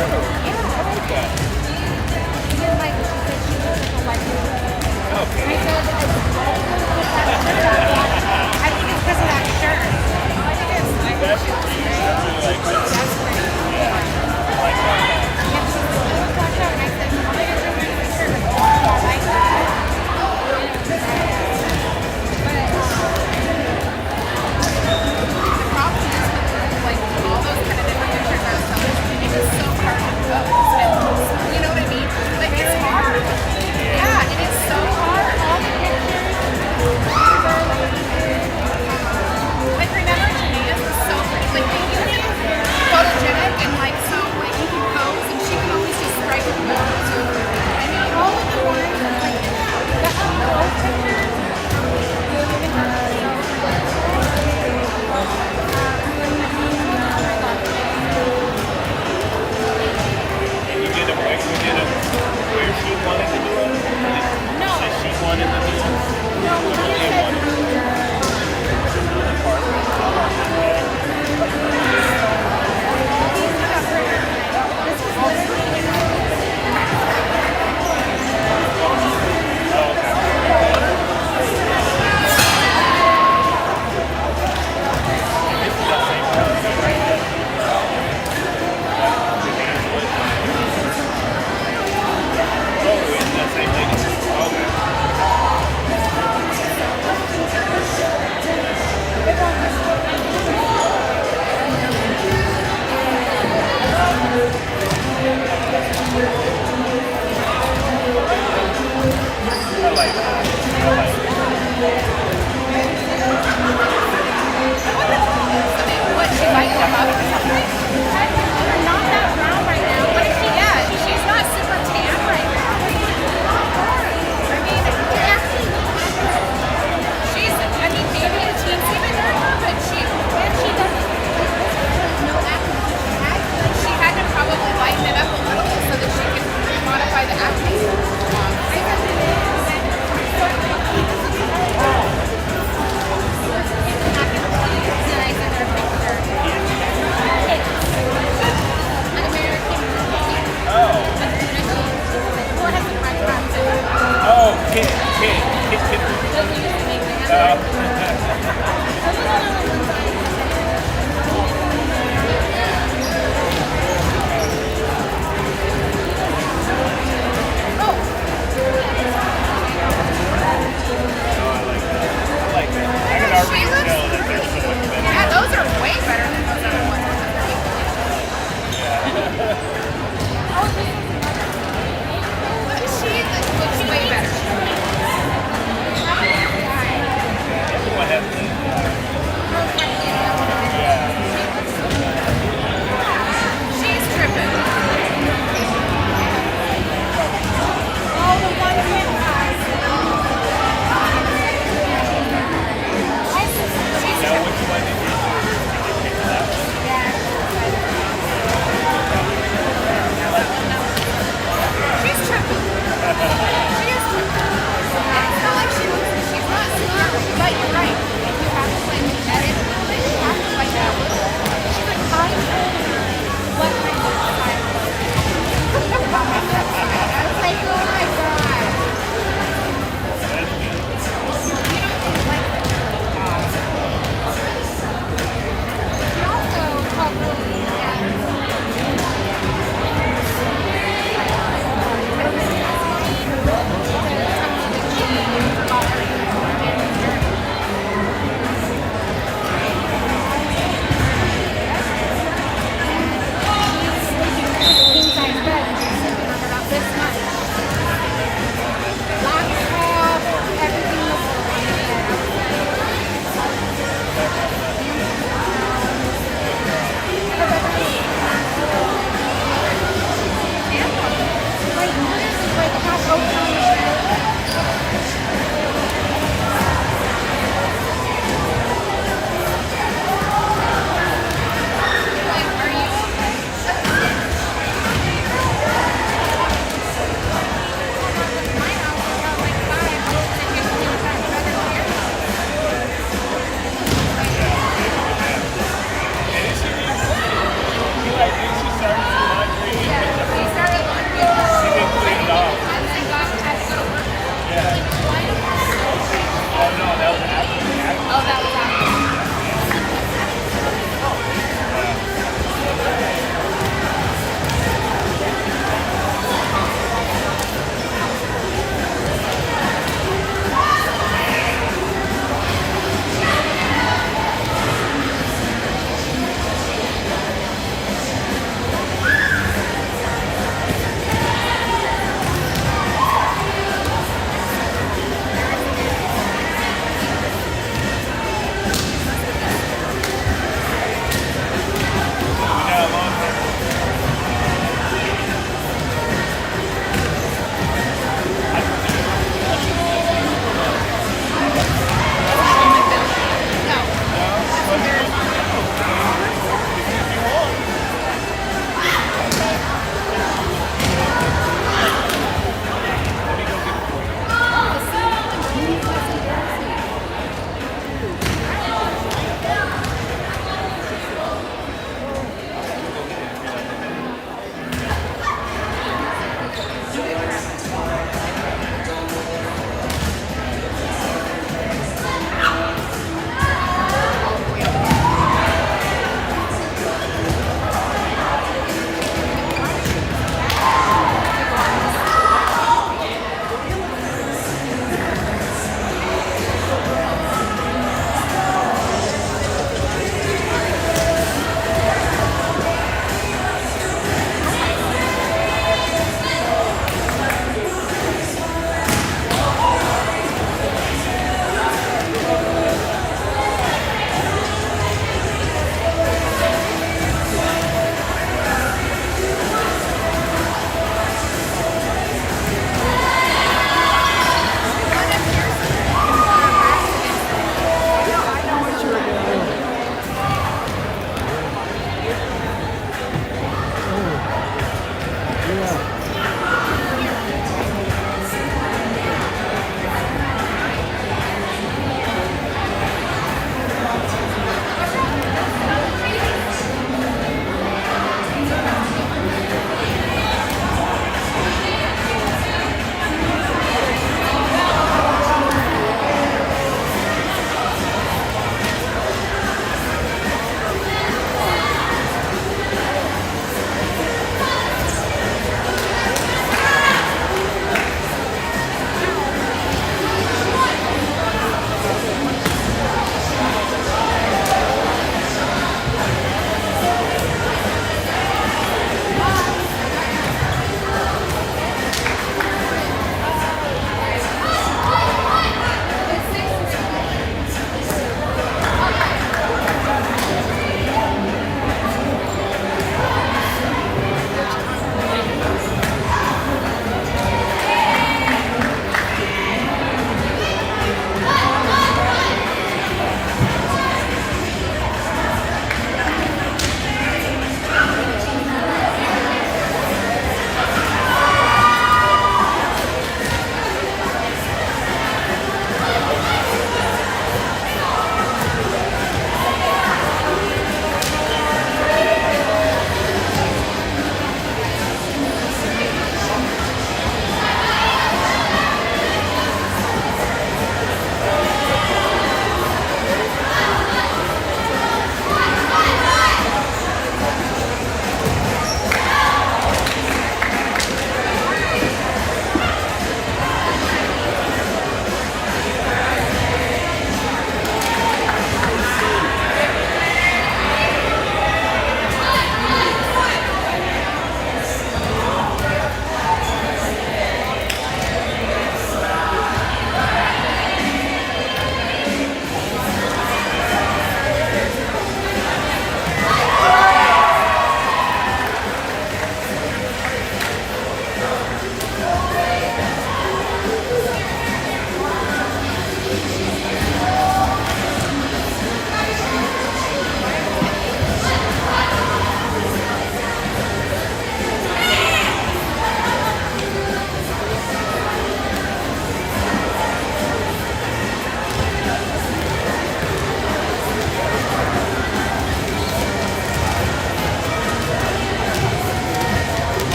I like that. Even like she said she looks like a white girl. Okay. I said, I think it's because of that shirt. I think it's like That's cute. I really like that. that's pretty. I like that. Yeah, she's a little flash out, and I said, "Oh my gosh, I like this shirt." Like, oh, I like that. But the problem is with like all those kind of different pictures I was telling you, it's so hard to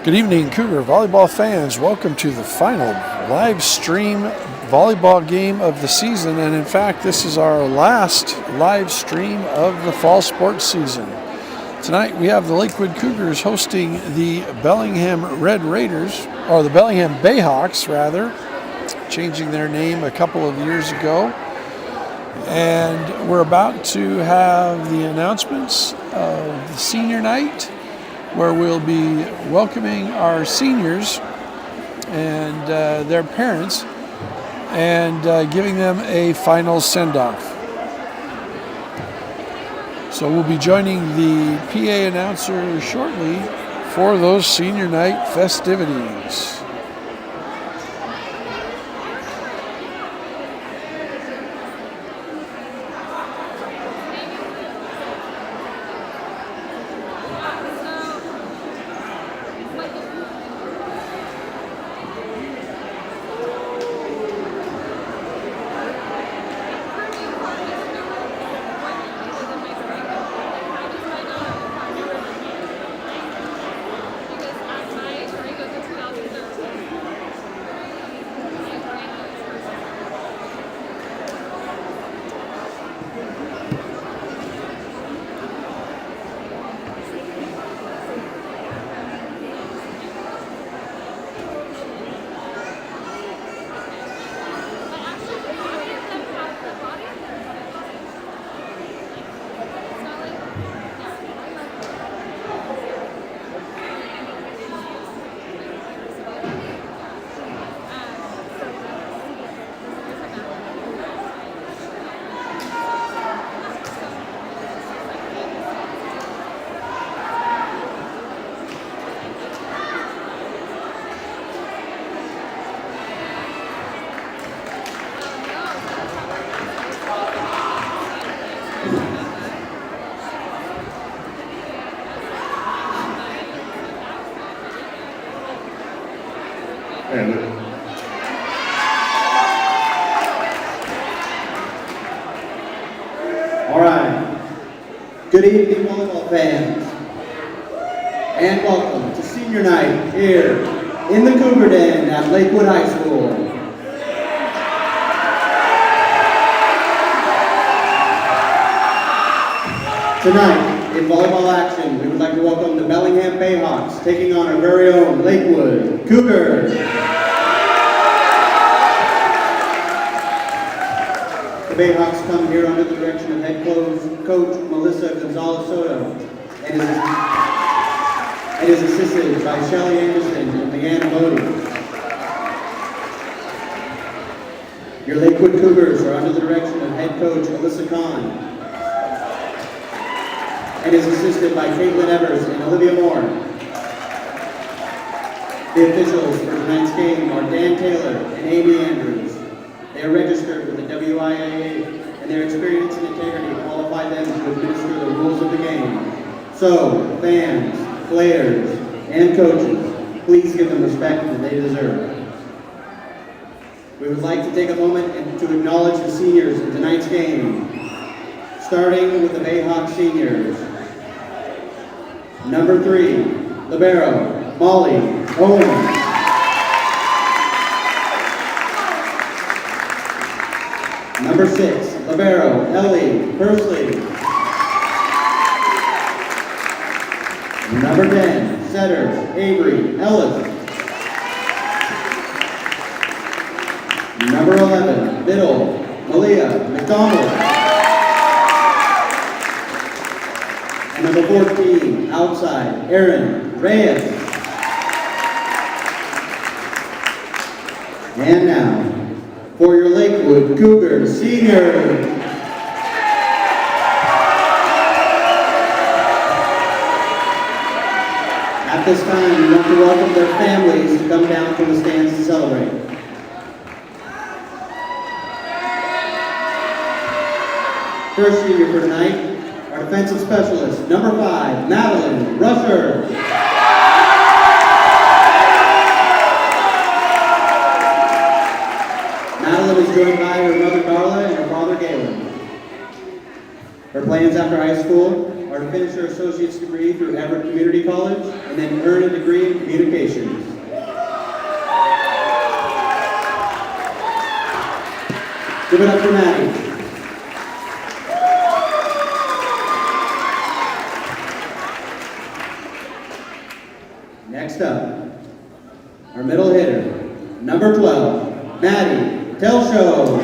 Good evening, Cougar volleyball fans. Welcome to the final live stream volleyball game of the season. And in fact, this is our last live stream of the fall sports season. Tonight we have the Lakewood Cougars hosting the Bellingham Red Raiders, or the Bellingham Bayhawks rather, changing their name a couple of years ago. And we're about to have the announcements of the senior night, where we'll be welcoming our seniors and their parents and giving them a final send-off. So we'll be joining the PA announcer shortly for those senior night festivities. All right. Good evening, volleyball fans, and welcome to senior night here in the Cougar Den at Lakewood High School. Tonight, in volleyball action, we would like to welcome the Bellingham Bayhawks, taking on our very own Lakewood Cougars. The Bayhawks come here under the direction of head coach Melissa Gonzalez Soto and is assisted by Shelly Anderson and Leanna Modi. Your Lakewood Cougars are under the direction of head coach Alyssa Kahn and is assisted by Caitlin Evers and Olivia Moore. The officials for tonight's game are Dan Taylor and Amy Andrews. They are registered with the WIAA, and their experience and integrity qualify them to administer the rules of the game. So, fans, players, and coaches, please give them respect that they deserve. We would like to take a moment to acknowledge the seniors in tonight's game, starting with the Bayhawk seniors. Number 3, libero, Molly Owens. Number 6, libero, Ellie Persley. Number 10, setter, Avery Ellis. Number 11, middle, Malia McDonald. And number 14, outside, Aaron Reyes. And now, for your Lakewood Cougars seniors. At this time, we want to welcome their families to come down from the stands to celebrate. First senior for tonight, our defensive specialist, number 5, Madeline Rusher. Madeline is joined by her mother Darla and her father Galen. Her plans after high school are to finish their associate's degree through Everett Community College and then earn a degree in communications. Give it up for Maddie. Next up, our middle hitter, number 12, Maddie Telshow.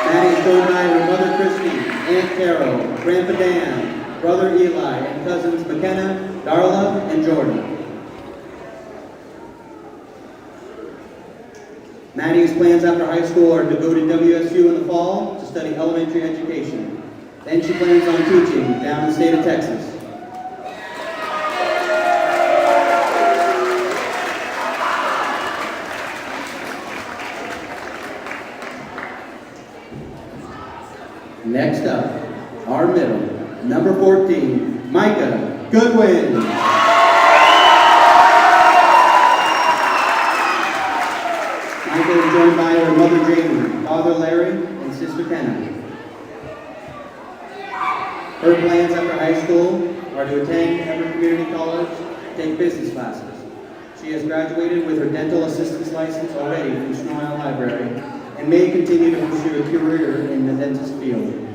Maddie is joined by her mother Christy, Aunt Carol, Grandpa Dan, brother Eli, and cousins McKenna, Darla, and Jordan. Maddie's plans after high school are to go to WSU in the fall to study elementary education. Then she plans on teaching down in the state of Texas. Next up, our middle, number 14, Micah Goodwin. Micah is joined by her mother Jamie, father Larry, and sister Kenna. Her plans after high school are to attend Everett Community College, take business classes. She has graduated with her dental assistance license already from Snow Library and may continue to pursue a career in the dentist field.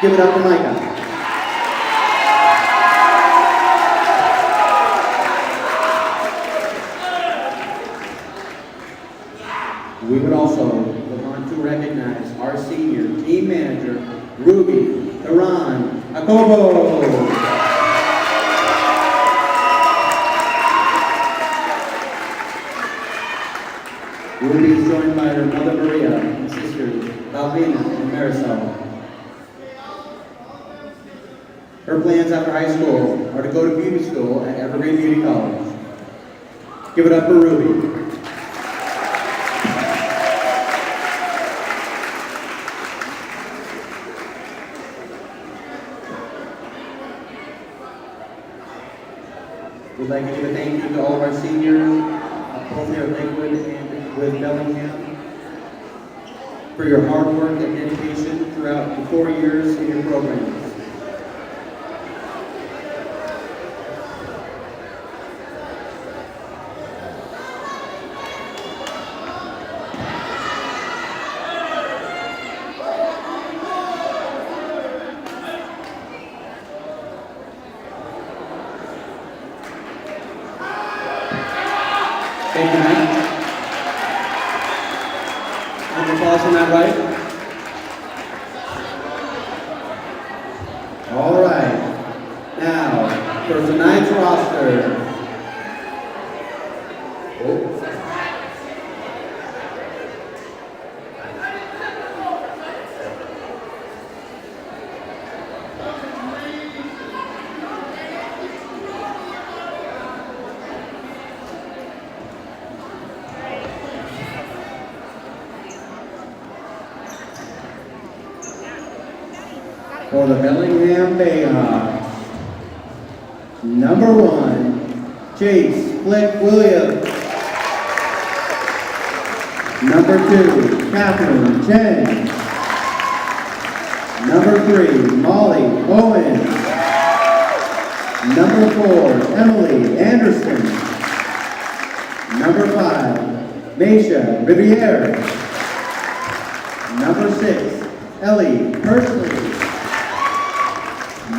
Give it up for Micah. We would also want to recognize our senior team manager, Ruby Iran Akobo. Ruby is joined by her mother Maria and sisters Valvina and Marisol. Her plans after high school are to go to beauty school at Evergreen Beauty College. Give it up for Ruby. We'd like to give a thank you to all of our seniors, both here at Lakewood and with Bellingham, for your hard work and dedication throughout the 4 years in your programs. Thank you, Matt. Round of applause from that right. All right. Now, for tonight's roster. For the Bellingham Bayhawks, number 1, Chase Flick Williams. Number 2, Catherine Chen. Number 3, Molly Owen. Number 4, Emily Anderson. Number 5, Meisha Riviere. Number 6, Ellie Persley.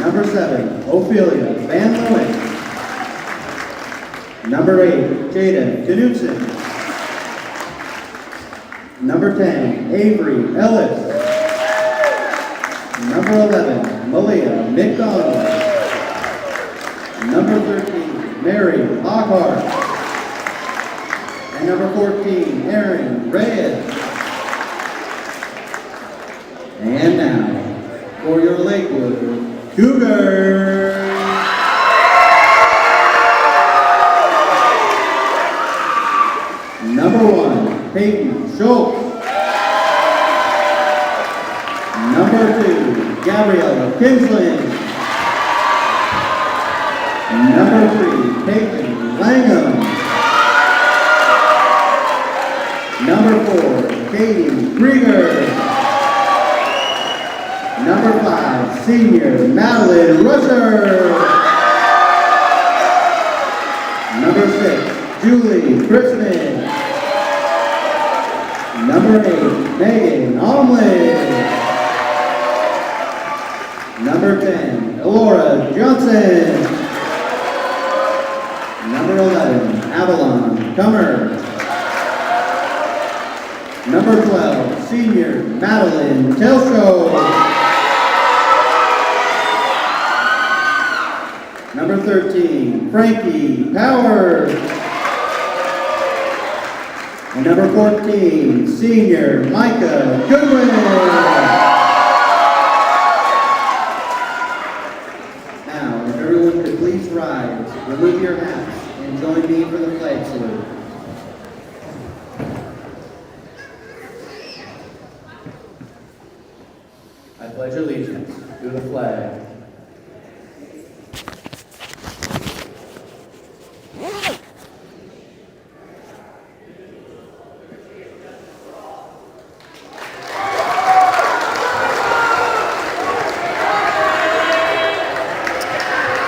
Number 7, Ophelia Van Leeuwen. Number 8, Jada Knudsen. Number 10, Avery Ellis. Number 11, Malia McDonald. Number 13, Mary Lockhart. And number 14, Erin Reyes. And now, for your Lakewood Cougars. Number 1, Peyton Schultz. Number 2, Gabriella Kinsland. Number 3, Peyton Langham. Number 4, Katie Krieger. Number 5, senior Madeline Russer. Number 6, Julie Christman. Number 8, Megan Omlin. Number 10, Elora Johnson. Number 11, Avalon Comer. Number 12, senior Madeline Telshow. Number 13, Frankie Power. And number 14, senior Micah Goodwin. Now, if everyone could please rise, remove your hats, and join me for the flag salute. I pledge allegiance to the flag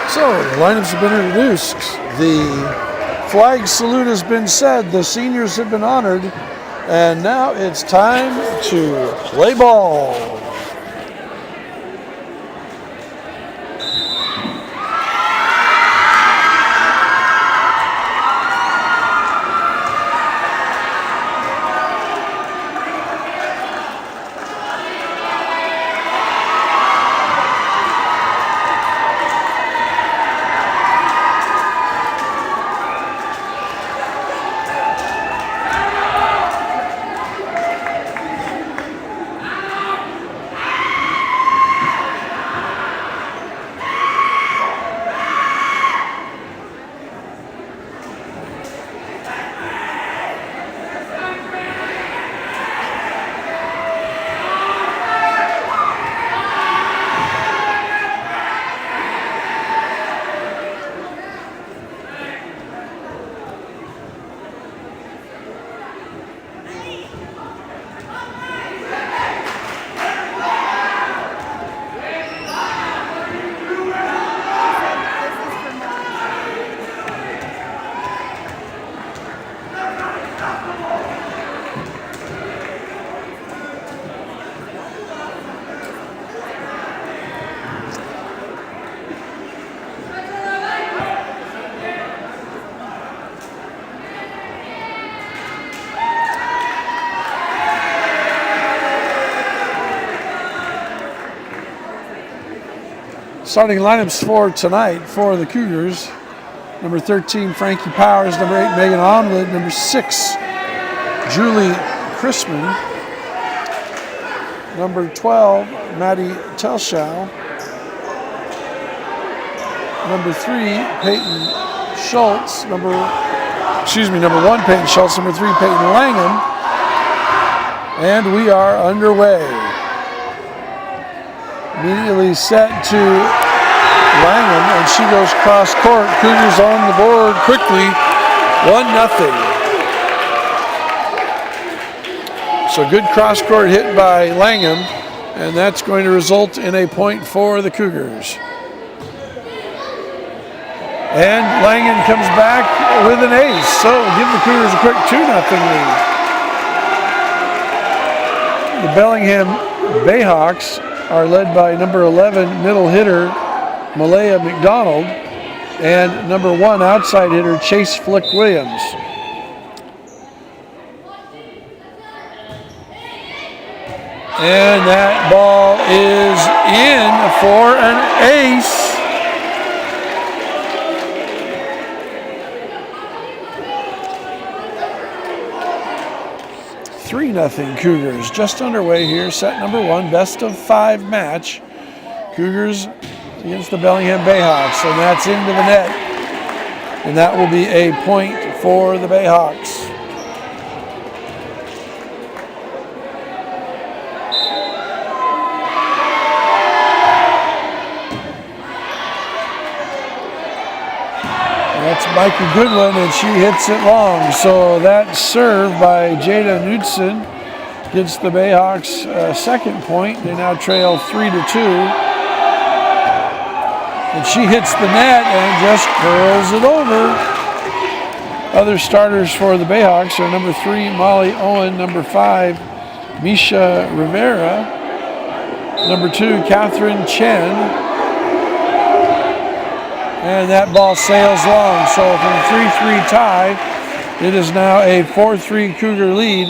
So, the lineups have been introduced. The flag salute has been said. The seniors have been honored. And now it's time to play ball. Starting lineups for tonight for the Cougars. Number 13, Frankie Powers. Number 8, Megan Omlin. Number 6, Julie Christman. Number 12, Maddie Telshow. Number 3, Peyton Schultz. Number 1, Peyton Schultz. Number 3, Peyton Langham. And we are underway. Immediately set to Langham, and she goes cross court. Cougars on the board quickly, 1-0. So good cross court hit by Langham, and that's going to result in a point for the Cougars. And Langham comes back with an ace, so give the Cougars a quick 2-0 lead. The Bellingham Bayhawks are led by number 11 middle hitter Malaya McDonald and number 1 outside hitter Chase Flick Williams. And that ball is in for an ace. 3-0 Cougars, just underway here, set number 1, best of 5 match. Cougars against the Bellingham Bayhawks, and that's into the net. And that will be a point for the Bayhawks. That's Micah Goodwin, and she hits it long. So that serve by Jada Knudsen gets the Bayhawks second point. They now trail 3-2. And she hits the net and just curls it over. Other starters for the Bayhawks are number 3, Molly Owen, number 5, Misha Rivera, number 2, Catherine Chen, and that ball sails long. So from a 3-3 tie, it is now a 4-3 Cougar lead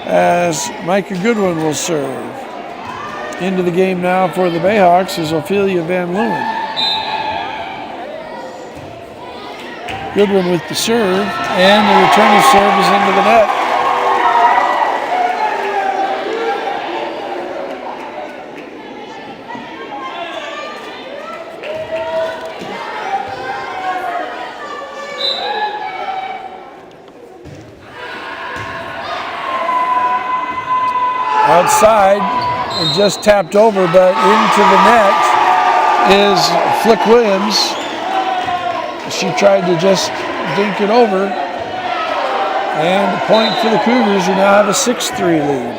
as Micah Goodwin will serve. Into the game now for the Bayhawks is Ophelia Van Leeuwen. Goodwin with the serve, and the return of serve is into the net. Outside, and just tapped over, but into the net is Flick Williams. She tried to just dink it over. And a point for the Cougars, who now have a 6-3 lead.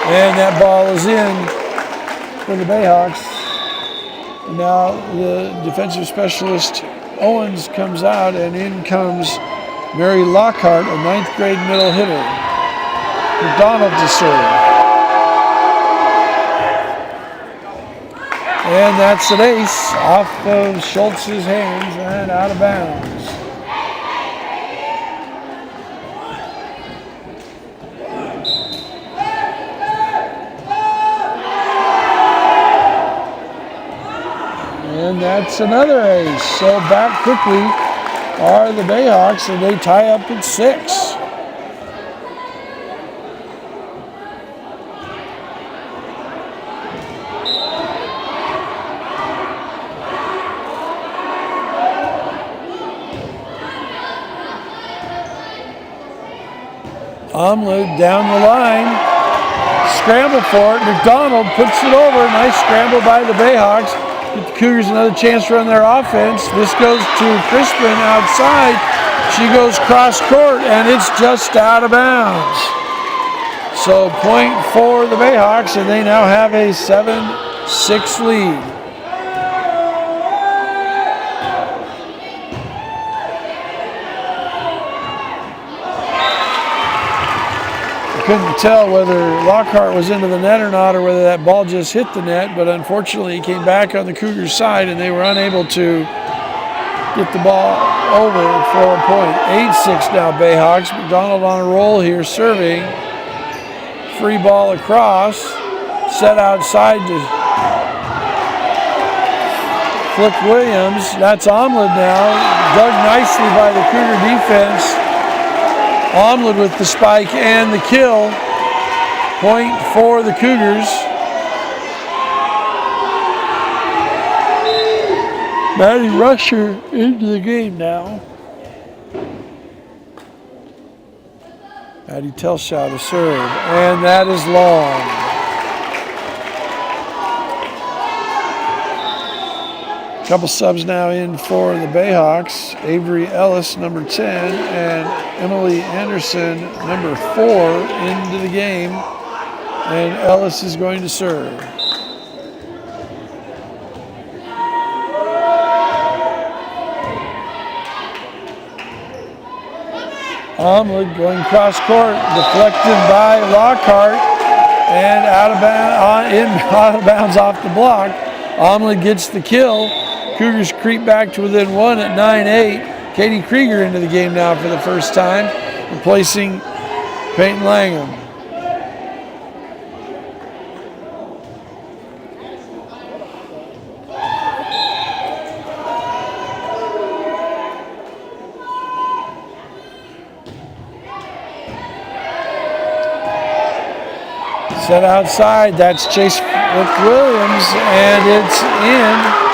And that ball is in for the Bayhawks. And now the defensive specialist Owens comes out, and in comes Mary Lockhart, a 9th grade middle hitter. McDonald to serve. And that's an ace off of Schultz's hands and out of bounds. And that's another ace. So back quickly are the Bayhawks, and they tie up at 6. Omlud down the line, scramble for it. McDonald puts it over. Nice scramble by the Bayhawks. Get the Cougars another chance to run their offense. This goes to Crispin outside. She goes cross court, and it's just out of bounds. So point for the Bayhawks, and they now have a 7-6 lead. Couldn't tell whether Lockhart was into the net or not, or whether that ball just hit the net, but unfortunately it came back on the Cougars' side, and they were unable to get the ball over for a point. 8-6 now Bayhawks. McDonald on a roll here, serving. Free ball across, set outside to Flick Williams. That's Omlud now, dug nicely by the Cougar defense. Omlud with the spike and the kill. Point for the Cougars. Maddie Rusher into the game now. Maddie Telshaw to serve, and that is long. Couple subs now in for the Bayhawks. Avery Ellis, number 10, and Emily Anderson, number 4, into the game. And Ellis is going to serve. Omlud going cross court, deflected by Lockhart, and out of bounds off the block. Omlud gets the kill. Cougars creep back to within 1 at 9-8. Katie Krieger into the game now for the first time, replacing Peyton Langham. Set outside, that's Chase Williams, and it's in.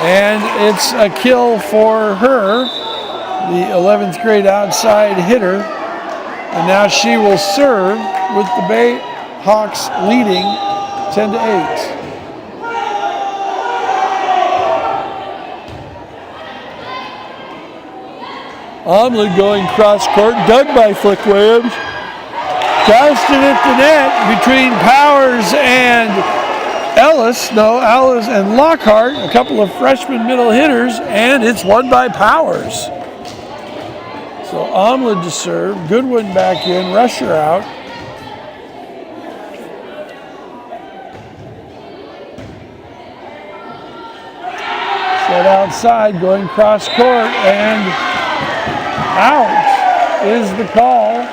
And it's a kill for her, the 11th grade outside hitter. And now she will serve with the Bayhawks leading 10-8. Omlin going cross court, dug by Flick Williams. Jousted at the net between Powers and Ellis and Lockhart, a couple of freshman middle hitters, and it's won by Powers. So Omlin to serve, Goodwin back in, Rusher out. Set outside, going cross court, and out is the call.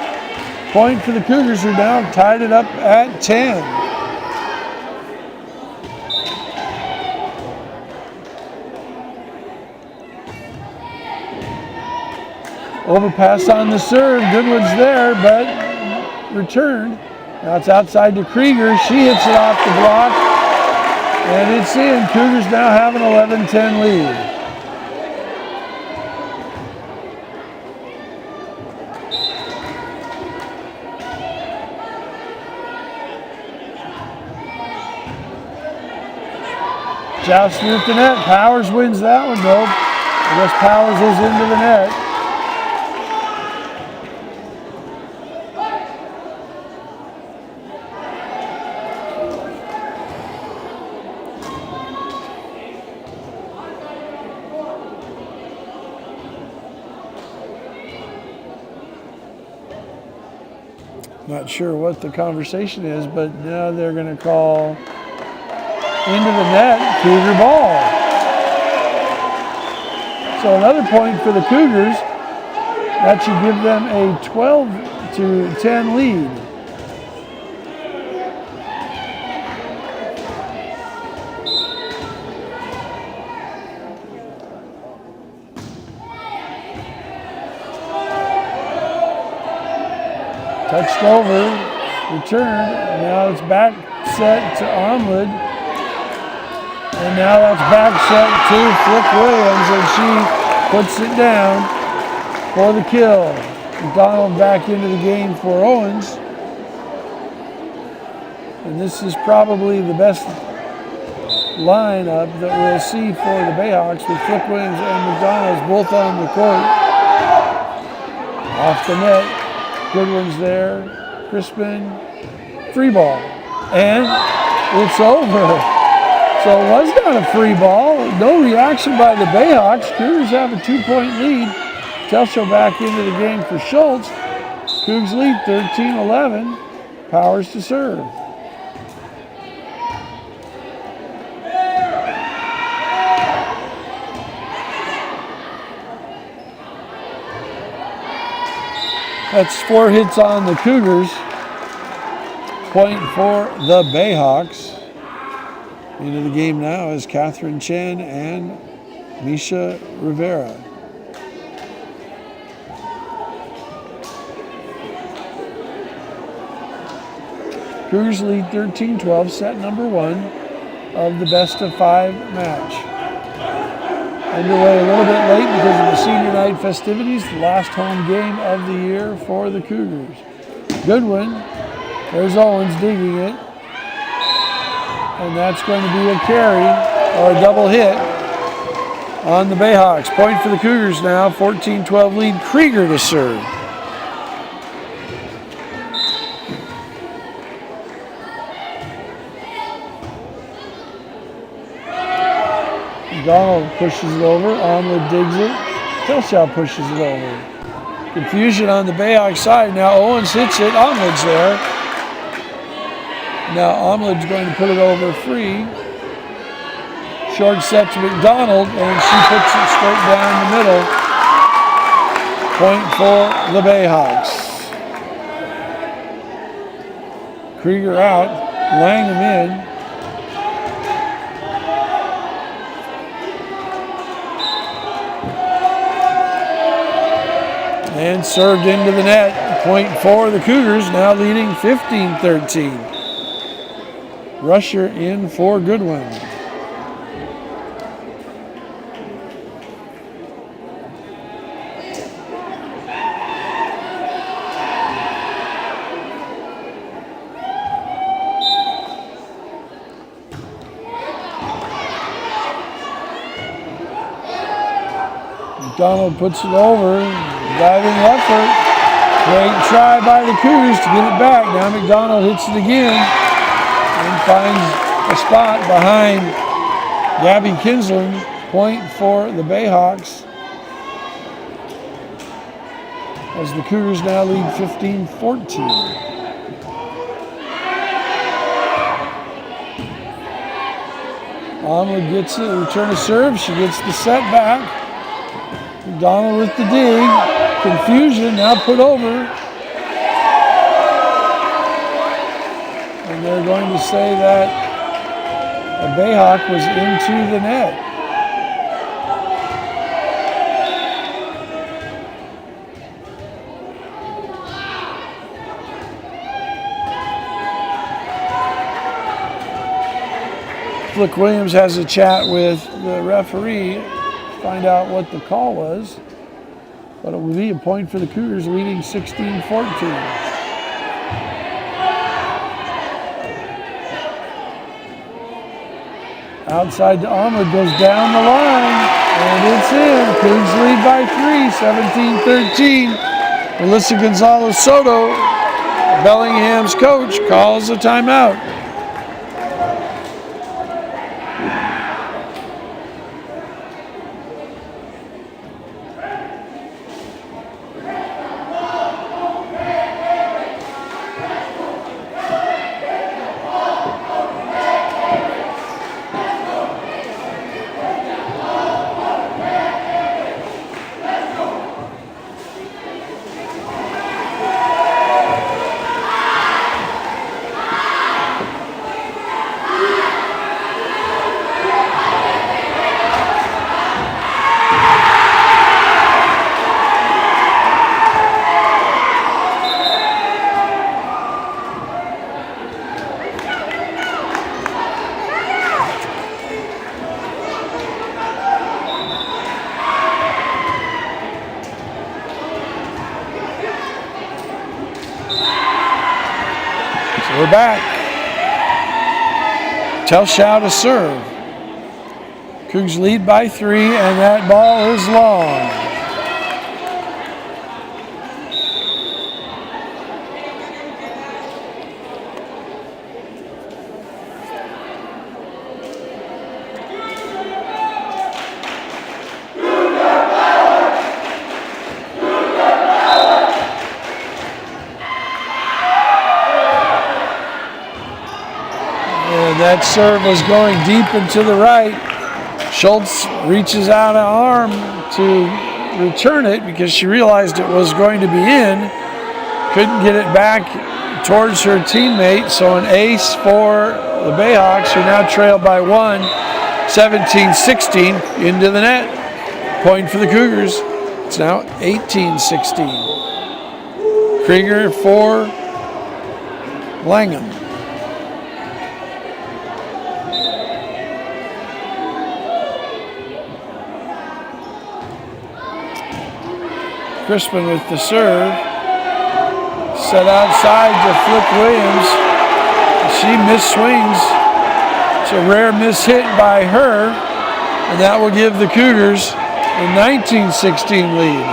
Point for the Cougars, who now tied it up at 10. Overpass on the serve. Goodwin's there, but returned. Now it's outside to Krieger. She hits it off the block, and it's in. Cougars now have an 11-10 lead. Jousting at the net. Powers wins that one, though. I guess Powers is into the net. Not sure what the conversation is, but now they're going to call into the net, Cougar ball. So another point for the Cougars. That should give them a 12-10 lead. Touched over, returned, now it's back set to Omlin. And now that's back set to Flick Williams, and she puts it down for the kill. McDonald back into the game for Owens. And this is probably the best lineup that we'll see for the Bayhawks, with Flick Williams and McDonald both on the court. Off the net, Goodwin's there, Crispin, free ball, and it's over. So it was not a free ball. No reaction by the Bayhawks. Cougars have a 2-point lead. Telshow back into the game for Schultz. Cougs lead 13-11. Powers to serve. That's 4 hits on the Cougars. Point for the Bayhawks. Into the game now is Catherine Chen and Misha Rivera. Cougars lead 13-12, set number 1 of the best-of-5 match. Underway a little bit late because of the senior night festivities, the last home game of the year for the Cougars. Goodwin, there's Owens digging it. And that's going to be a carry, or a double hit, on the Bayhawks. Point for the Cougars now, 14-12 lead. Krieger to serve. McDonald pushes it over, Omlin digs it, Telshow pushes it over. Confusion on the Bayhawks side. Now Owens hits it, Omlin's there. Now Omlin's going to put it over free. Short set to McDonald, and she puts it straight down the middle. Point for the Bayhawks. Krieger out, Langham in. And served into the net. Point for the Cougars, now leading 15-13. Rusher in for Goodwin. McDonald puts it over. Diving effort. Great try by the Cougars to get it back. Now McDonald hits it again and finds a spot behind Gabby Kinsland. Point for the Bayhawks, as the Cougars now lead 15-14. Onward gets it, return of serve. She gets the set back. McDonald with the dig. Confusion, now put over. And they're going to say that a Bayhawk was into the net. Flick Williams has a chat with the referee to find out what the call was, but it will be a point for the Cougars, leading 16-14. Outside to Ahmed, goes down the line, and it's in. Cougs lead by 3, 17-13. Melissa Gonzalez Soto, Bellingham's coach, calls a timeout. We're back. Telschow to serve. Cougs lead by 3, and that ball is long. That serve was going deep into the right. Schultz reaches out an arm to return it because she realized it was going to be in. Couldn't get it back towards her teammate, so an ace for the Bayhawks, who now trail by 1, 17-16 into the net. Point for the Cougars. It's now 18-16. Krieger for Langham. Crispin with the serve. Set outside to Flick Williams. She misswings. It's a rare miss hit by her, and that will give the Cougars a 19-16 lead.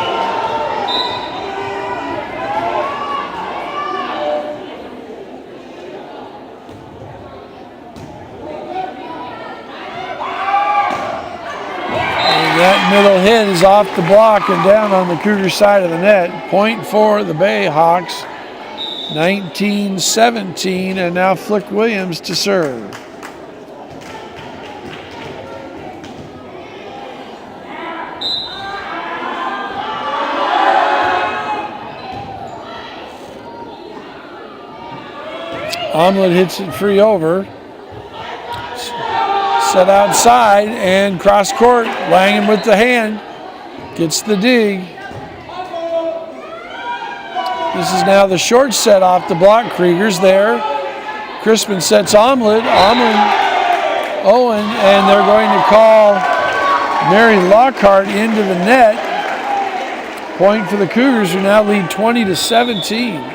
That middle hit is off the block and down on the Cougar side of the net. Point for the Bayhawks, 19-17, and now Flick Williams to serve. Omelet hits it free over. Set outside and cross court. Langham with the hand. Gets the dig. This is now the short set off the block. Krieger's there. Crispin sets Omelet. Owen, and they're going to call Mary Lockhart into the net. Point for the Cougars, who now lead 20-17.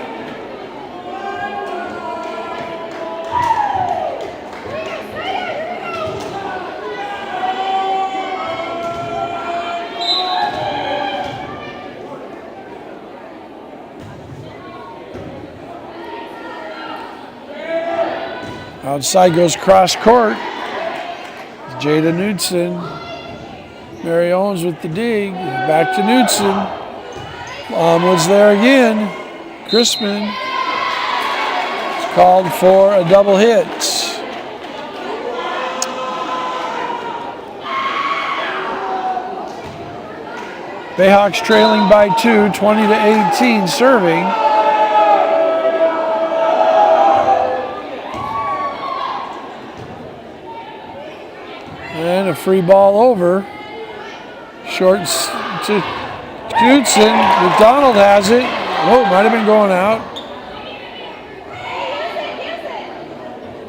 Outside goes cross court. Jada Knudsen. Mary Owens with the dig. Back to Knudsen. Omwood's there again. Crispin. It's called for a double hit. Bayhawks trailing by 2, 20-18, serving. And a free ball over. Shorts to Knudsen. McDonald has it. Oh, might have been going out.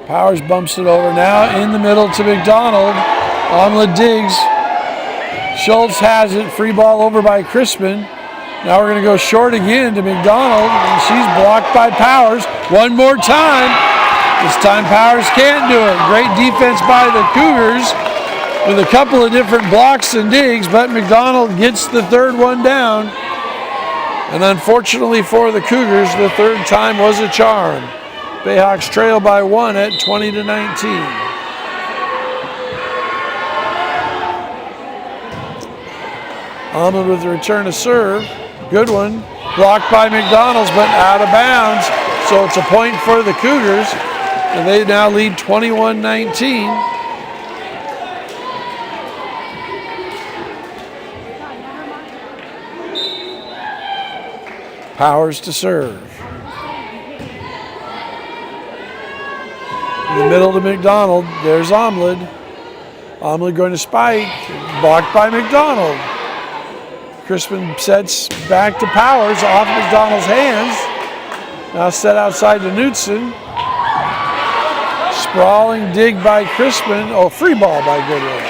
Powers bumps it over. Now in the middle to McDonald. Omla digs. Schultz has it. Free ball over by Crispin. Now we're going to go short again to McDonald. And she's blocked by Powers. One more time. This time Powers can't do it. Great defense by the Cougars with a couple of different blocks and digs, but McDonald gets the third one down. And unfortunately for the Cougars, the third time was a charm. Bayhawks trail by 1 at 20-19. Ahmed with the return to serve. Good one. Blocked by McDonald's, but out of bounds. So it's a point for the Cougars. And they now lead 21-19. Powers to serve. In the middle to McDonald. There's Omlid. Omlid going to spike. Blocked by McDonald. Crispin sets back to Powers off McDonald's hands. Now set outside to Knudsen. Sprawling dig by Crispin. Oh, free ball by Goodwin.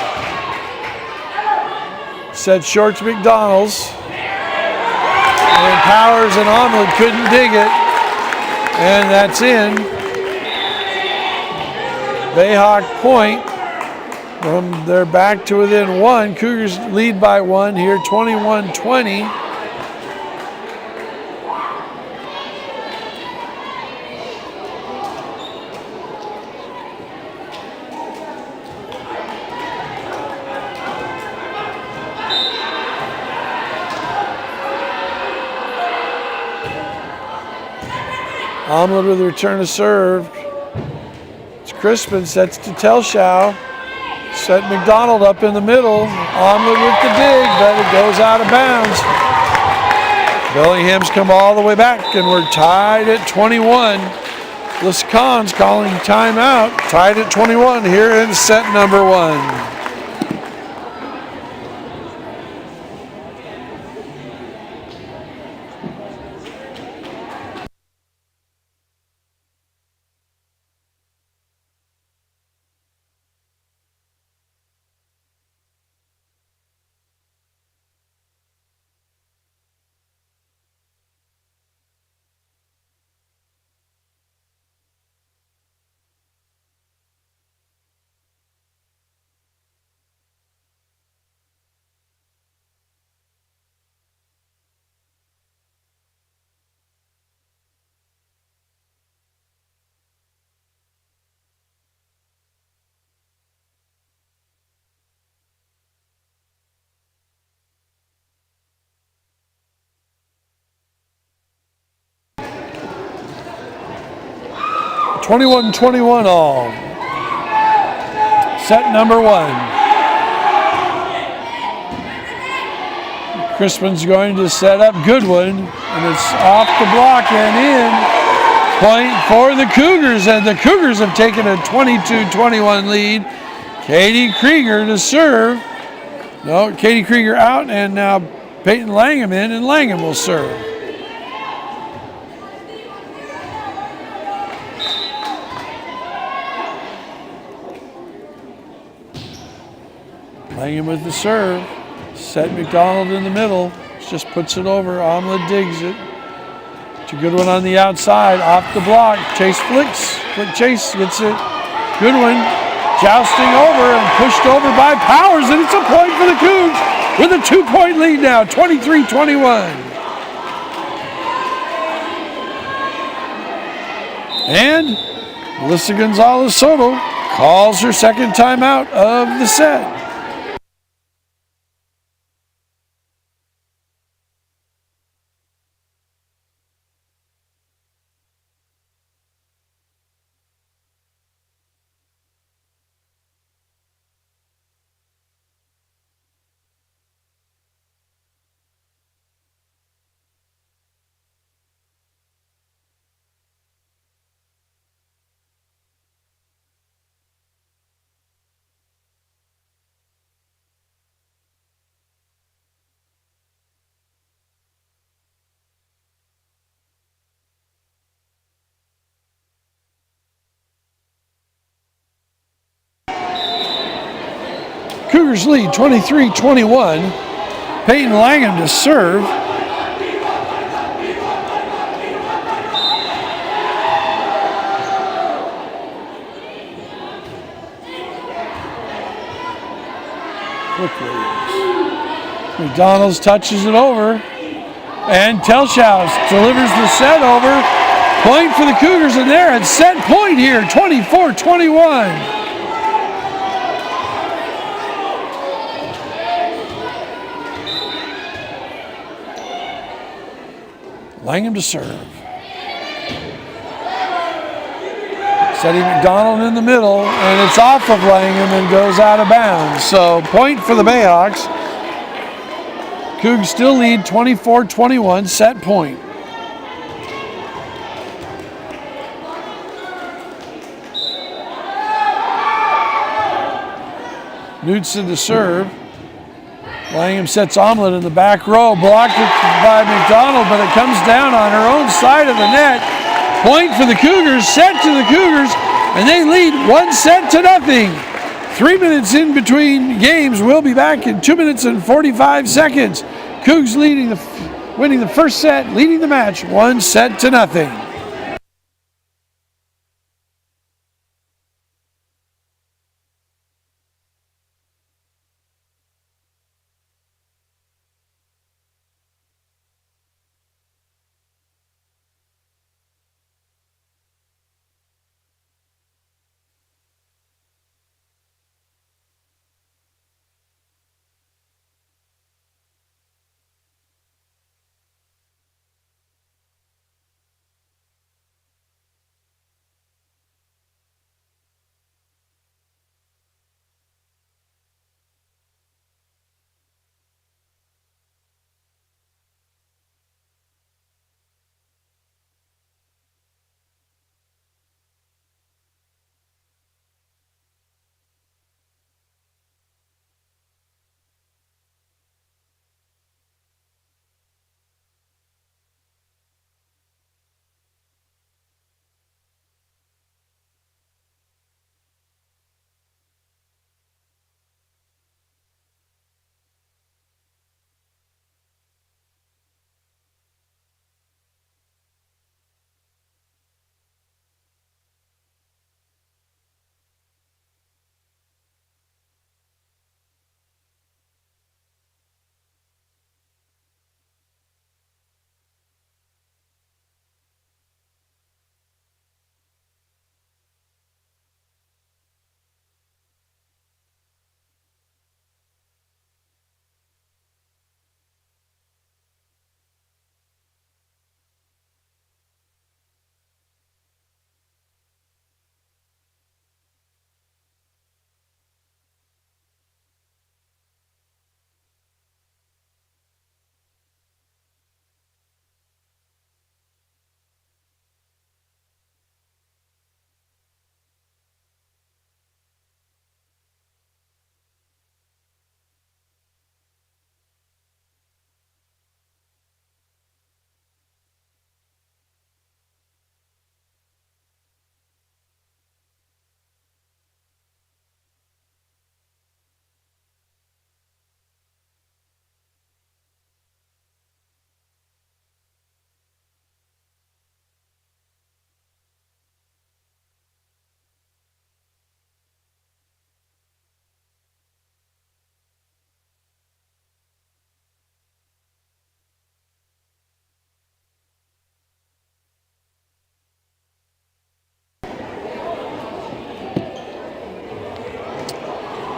Set short to McDonald's. And Powers and Omlid couldn't dig it. And that's in. Bayhawk point. They're back to within 1. Cougars lead by 1 here, 21-20. Omlid with the return to serve. It's Crispin, sets to Telschow. Set McDonald up in the middle. Omlid with the dig, but it goes out of bounds. Bellingham's come all the way back, and we're tied at 21. Liscon's calling timeout. Tied at 21 here in set number 1. (21-21) all. Set number 1. Crispin's going to set up Goodwin, and it's off the block and in. Point for the Cougars, and the Cougars have taken a 22-21 lead. Katie Krieger to serve. No, Katie Krieger out, and now Peyton Langham in, and Langham will serve. Langham with the serve. Set McDonald in the middle. Just puts it over. Omlid digs it. It's a good one on the outside. Off the block. Chase flicks. Flick Chase gets it. Good one. Jousting over and pushed over by Powers. And it's a point for the Cougs with a 2-point lead now. 23-21. And Melissa Gonzalez Soto calls her second timeout of the set. Cougars lead 23-21. Peyton Langham to serve. McDonald's touches it over. And Telshaus delivers the set over. Point for the Cougars, and they're at set point here, 24-21. Langham to serve. Setting McDonald in the middle, and it's off of Langham and goes out of bounds. So point for the Bayhawks. Cougs still lead 24-21, set point. Knudsen to serve. Langham sets Omelet in the back row, blocked it by McDonald, but it comes down on her own side of the net. Point for the Cougars, set to the Cougars, and they lead 1-0. 3 minutes in between games. We'll be back in 2 minutes and 45 seconds. Cougs winning the first set, leading the match 1-0.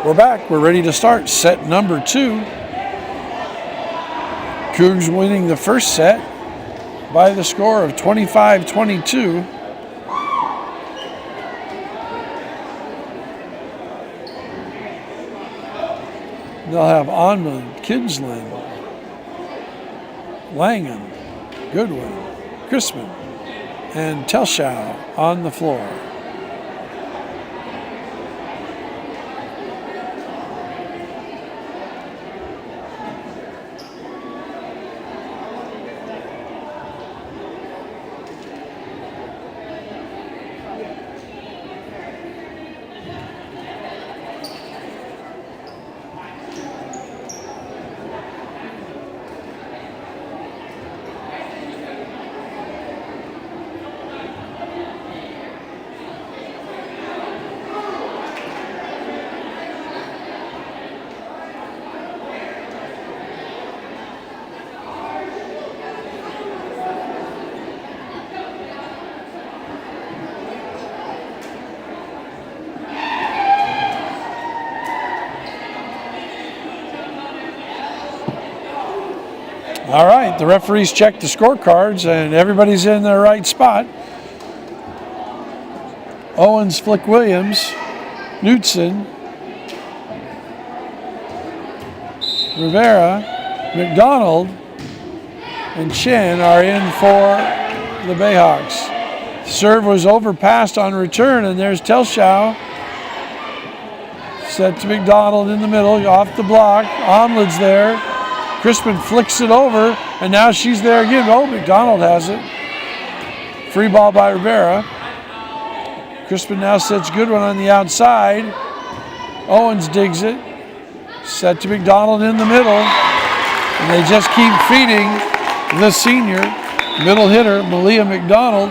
We're back. We're ready to start set number 2. Cougs winning the first set by the score of 25-22. They'll have Onman, Kinsland, Langham, Goodwin, Crispin, and Telschow on the floor. All right, the referees check the scorecards and everybody's in their right spot. Owens, Flick Williams, Knudsen, Rivera, McDonald, and Chen are in for the Bayhawks. Serve was overpassed on return, and there's Telschow. Set to McDonald in the middle, off the block. Omled's there. Crispin flicks it over, and now she's there again. Oh, McDonald has it. Free ball by Rivera. Crispin now sets Goodwin on the outside. Owens digs it. Set to McDonald in the middle. And they just keep feeding the senior middle hitter, Malia McDonald.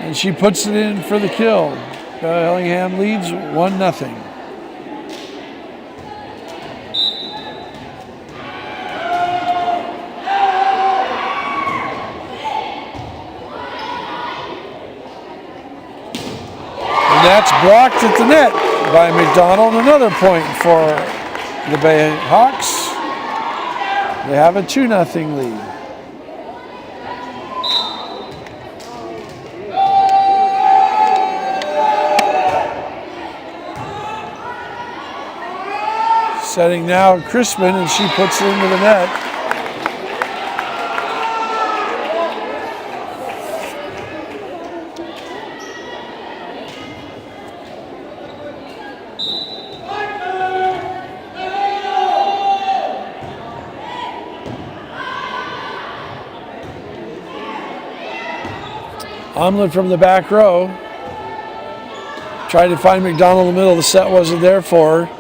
And she puts it in for the kill. Bellingham leads 1-0. That's blocked at the net by McDonald. Another point for the Bayhawks. They have a 2-0 lead. Setting now Crispin, and she puts it into the net. Omlet from the back row. Tried to find McDonald in the middle. The set wasn't there for her.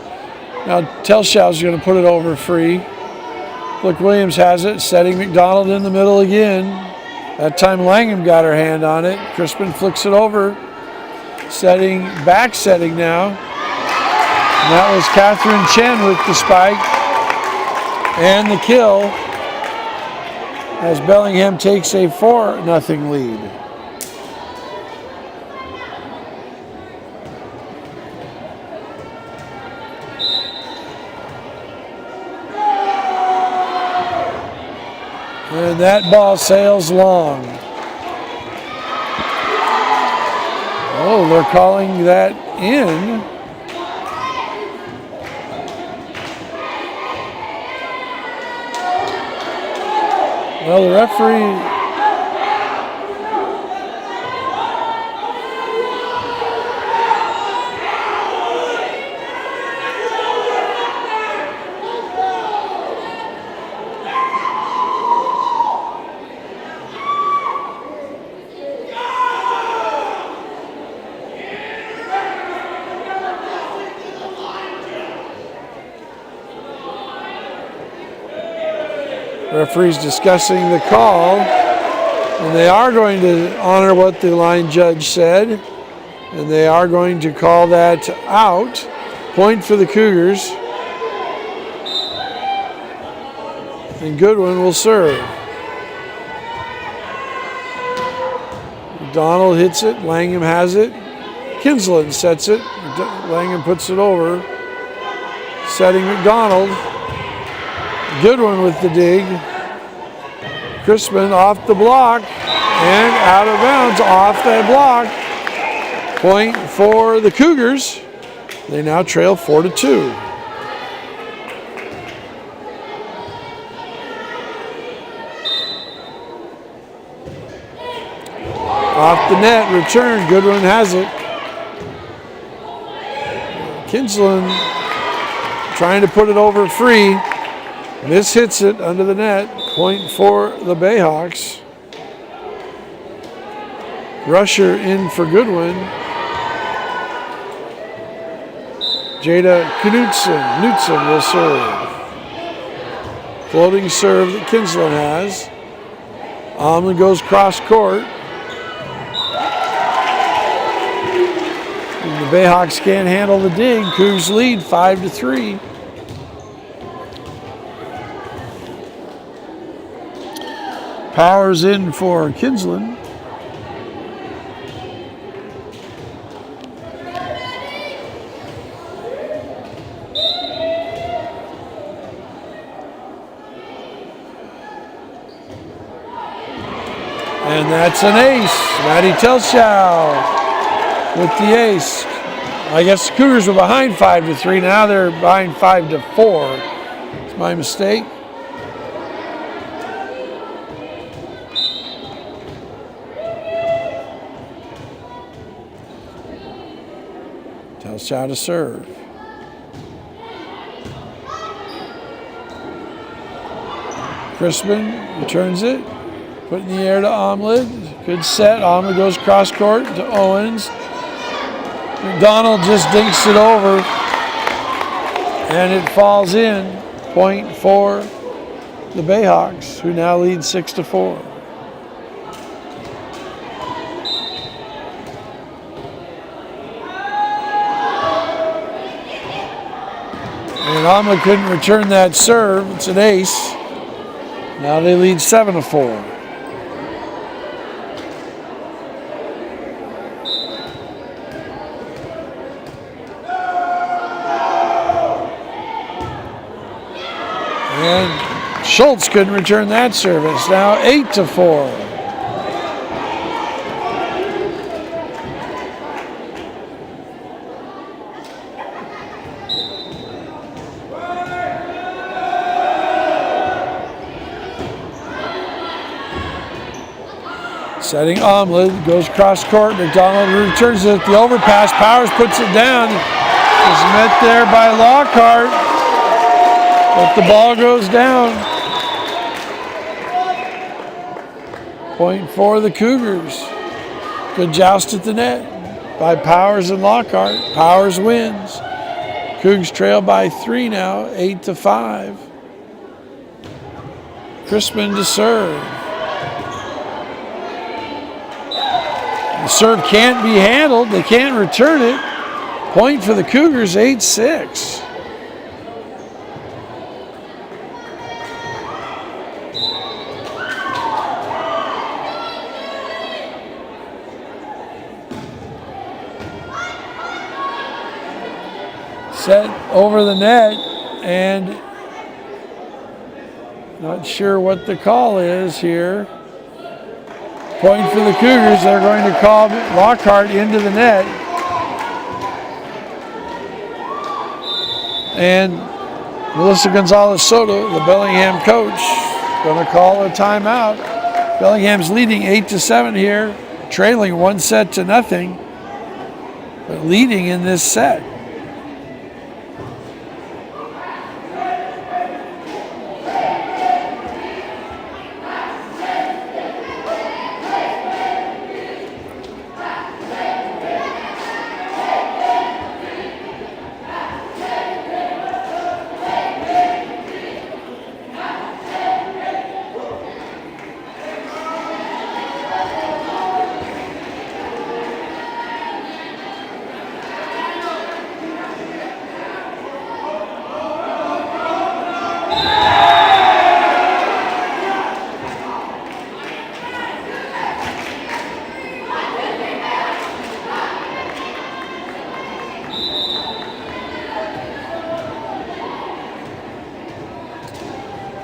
Now Telschau's going to put it over free. Flick Williams has it, setting McDonald in the middle again. That time Langham got her hand on it. Crispin flicks it over. Back setting now. And that was Catherine Chen with the spike. And the kill as Bellingham takes a 4-0 lead. And that ball sails long. Oh, they're calling that in. Well, the referee... Referee's discussing the call, and they are going to honor what the line judge said, and they are going to call that out. Point for the Cougars. And Goodwin will serve. McDonald hits it, Langham has it, Kinsland sets it, Langham puts it over. Setting McDonald. Good one with the dig. Crispin off the block and out of bounds off that block. Point for the Cougars. They now trail 4-2. Off the net, return, Goodwin has it. Kinsland trying to put it over free. Miss hits it under the net. Point for the Bayhawks. Rusher in for Goodwin. Jada Knutson will serve. Floating serve that Kinsland has. Almond goes cross court. And the Bayhawks can't handle the dig. Cougs lead 5-3. Powers in for Kinsland. And that's an ace. Maddie Telschow with the ace. I guess the Cougars were behind 5-3. Now they're behind 5-4. It's my mistake. Telschow to serve. Crispin returns it. Put in the air to Omlid. Good set. Omlid goes cross court to Owens. McDonald just dinks it over. And it falls in. Point for the Bayhawks, who now lead 6-4. And Omlid couldn't return that serve. It's an ace. Now they lead 7-4. And Schultz couldn't return that service. Now 8-4. Setting Omlid, goes cross court. McDonald returns it. The overpass. Powers puts it down. Is met there by Lockhart. But the ball goes down. Point for the Cougars. Good joust at the net by Powers and Lockhart. Powers wins. Cougs trail by 3 now, 8-5. Crispin to serve. The serve can't be handled. They can't return it. Point for the Cougars, 8-6. Set over the net, and not sure what the call is here. Point for the Cougars. They're going to call Lockhart into the net. And Melissa Gonzalez Soto, the Bellingham coach, going to call a timeout. Bellingham's leading 8-7 here, trailing 1-0, but leading in this set.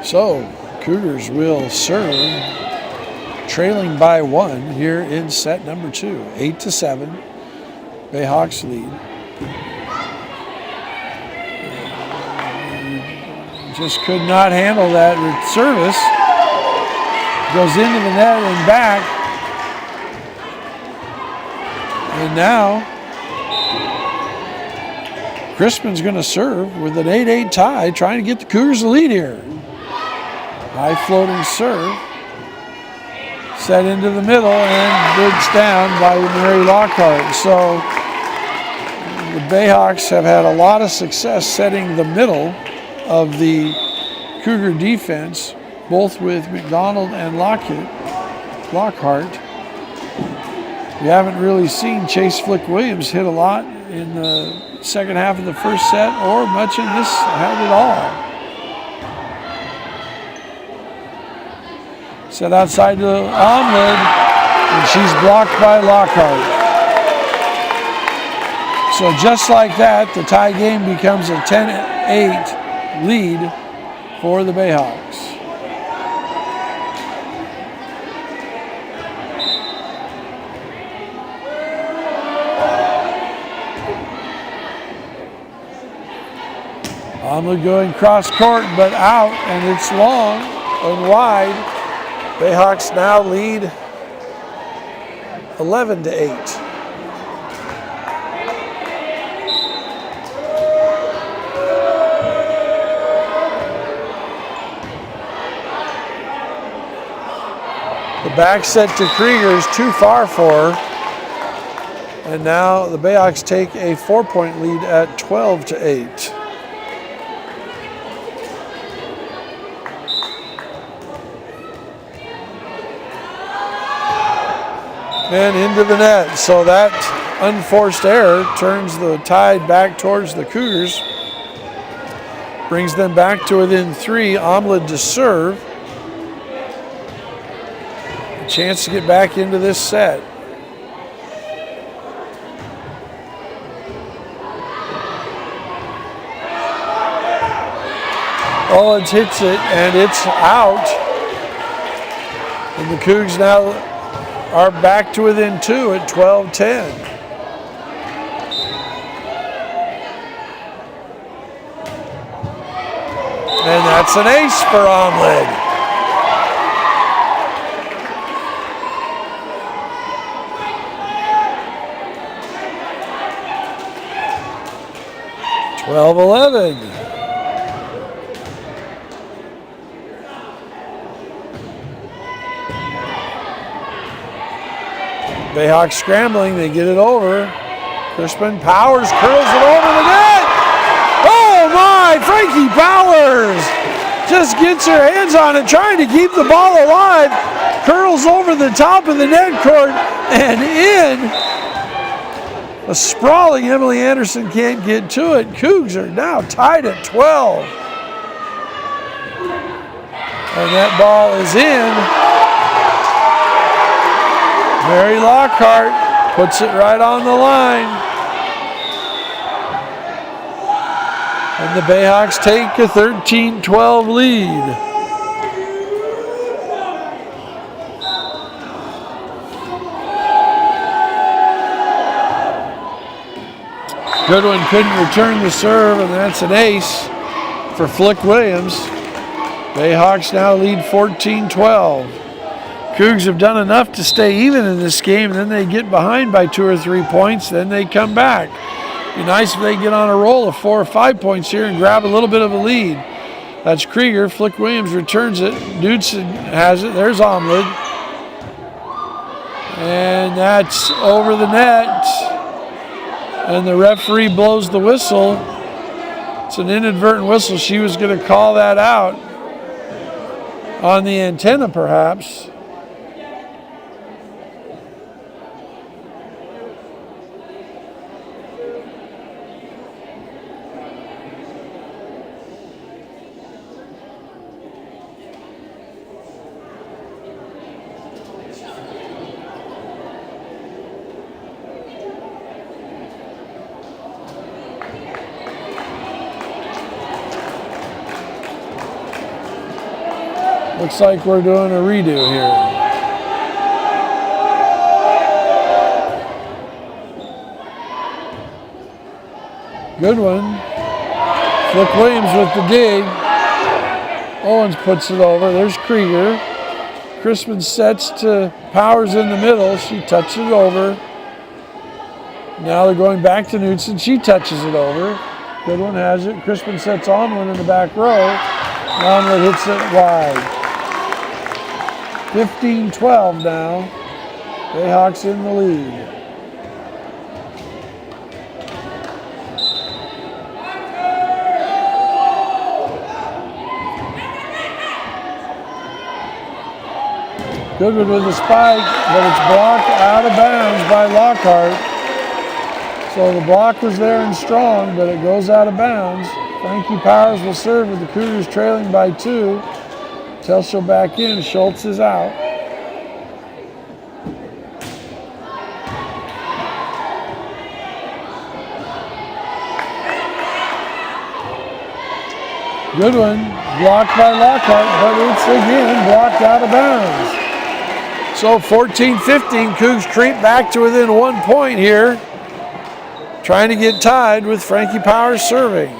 So, Cougars will serve, trailing by 1 here in set number 2. 8-7. Bayhawks lead. Just could not handle that service. Goes into the net and back. And now, Crispin's going to serve with an 8-8 tie, trying to get the Cougars the lead here. High floating serve. Set into the middle and goods down by Mary Lockhart. So the Bayhawks have had a lot of success setting the middle of the Cougar defense, both with McDonald and Lockhart. We haven't really seen Chase Flick Williams hit a lot in the second half of the first set or much in this half at all. Set outside to Omlid, and she's blocked by Lockhart. So just like that, the tie game becomes a 10-8 lead for the Bayhawks. Omlid going cross court, but out, and it's long and wide. Bayhawks now lead 11-8. The back set to Krieger is too far for her. And now the Bayhawks take a 4-point lead at 12-8. And into the net. So that unforced error turns the tide back towards the Cougars. Brings them back to within 3. Omlid to serve. A chance to get back into this set. Owens hits it and it's out. And the Cougs now are back to within 2 at 12-10. And that's an ace for Omlid. (12-11). Bayhawks scrambling, they get it over. Crispin Powers curls it over the net. Oh my, Frankie Powers just gets her hands on it, trying to keep the ball alive. Curls over the top of the net court and in. A sprawling Emily Anderson can't get to it. Cougs are now tied at 12. And that ball is in. Mary Lockhart puts it right on the line. And the Bayhawks take a 13-12 lead. Goodwin couldn't return the serve, and that's an ace for Flick Williams. Bayhawks now lead 14-12. Cougs have done enough to stay even in this game, and then they get behind by 2 or 3 points, then they come back. Be nice if they get on a roll of 4 or 5 points here and grab a little bit of a lead. That's Krieger. Flick Williams returns it. Dudson has it. There's Omlid. And that's over the net. And the referee blows the whistle. It's an inadvertent whistle. She was going to call that out on the antenna, perhaps. Looks like we're doing a redo here. Good one. Flick Williams with the dig. Owens puts it over. There's Krieger. Crispin sets to Powers in the middle. She touches it over. Now they're going back to Knudsen. She touches it over. Goodwin has it. Crispin sets Onwin in the back row. Onwin hits it wide. 15-12 now. Bayhawks in the lead. Goodwin with the spike, but it's blocked out of bounds by Lockhart. So the block was there and strong, but it goes out of bounds. Frankie Powers will serve with the Cougars trailing by 2. Telshaw back in, Schultz is out. Goodwin blocked by Lockhart, but it's again blocked out of bounds. So 14-15, Cougs creep back to within 1 point here. Trying to get tied with Frankie Powers serving.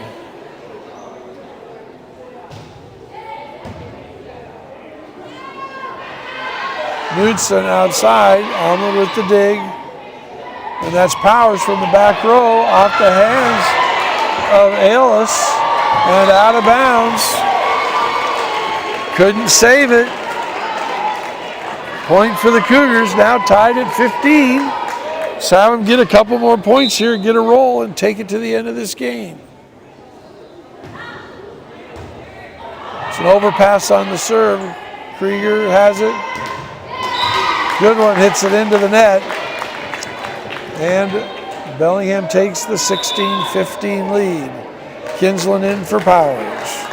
Knudsen outside, Almond with the dig. And that's Powers from the back row off the hands of Ailes and out of bounds. Couldn't save it. Point for the Cougars, now tied at 15. Let's have them get a couple more points here, get a roll, and take it to the end of this game. It's an overpass on the serve. Krieger has it. Goodwin hits it into the net. And Bellingham takes the 16-15 lead. Kinsland in for Powers.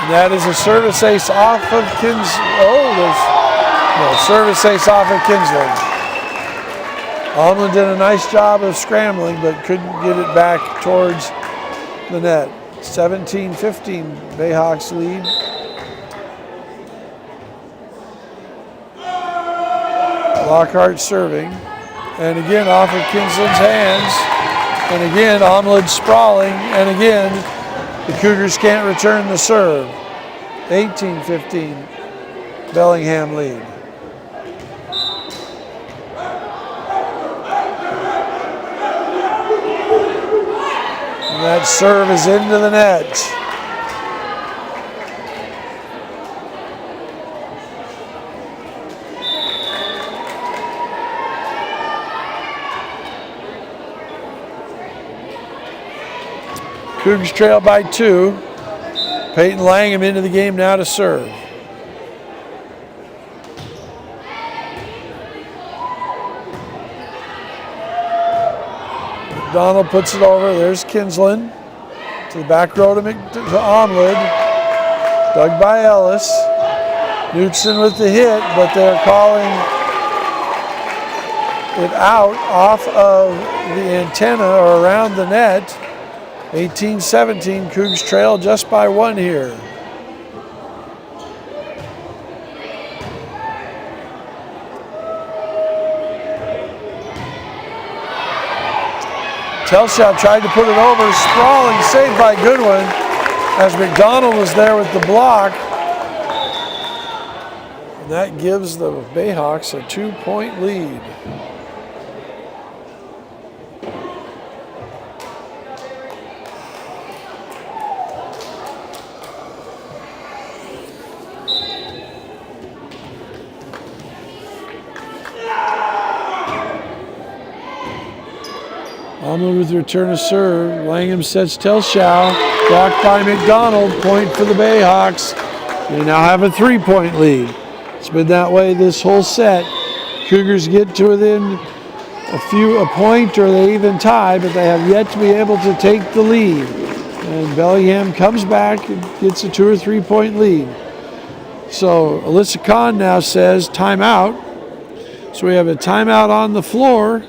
And that is a service ace off of service ace off of Kinsland. Almond did a nice job of scrambling, but couldn't get it back towards the net. 17-15, Bayhawks lead. Lockhart serving. And again, off of Kinsland's hands. And again, Almond sprawling. And again, the Cougars can't return the serve. 18-15, Bellingham lead. And that serve is into the net. Cougars trail by 2. Peyton Langham into the game now to serve. McDonald puts it over. There's Kinsland. To the back row to Onwood. Dug by Ellis. Knudsen with the hit, but they're calling it out off of the antenna or around the net. 18-17, Cougs trail just by 1 here. Telshaw tried to put it over, sprawling, saved by Goodwin, as McDonald was there with the block. And that gives the Bayhawks a 2-point lead. Almond with the return of serve. Langham sets Telshaw. Blocked by McDonald. Point for the Bayhawks. They now have a 3-point lead. It's been that way this whole set. Cougars get to within a point or they even tie, but they have yet to be able to take the lead. And Bellingham comes back and gets a 2 or 3-point lead. So Alyssa Kahn now says timeout. So we have a timeout on the floor.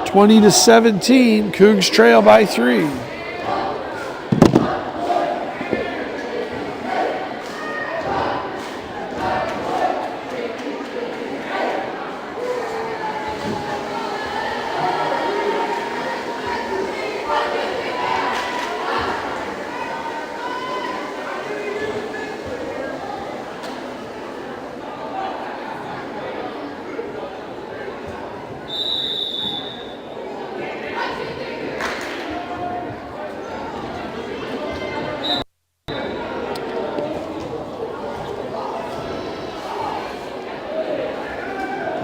20-17, Cougs trail by 3.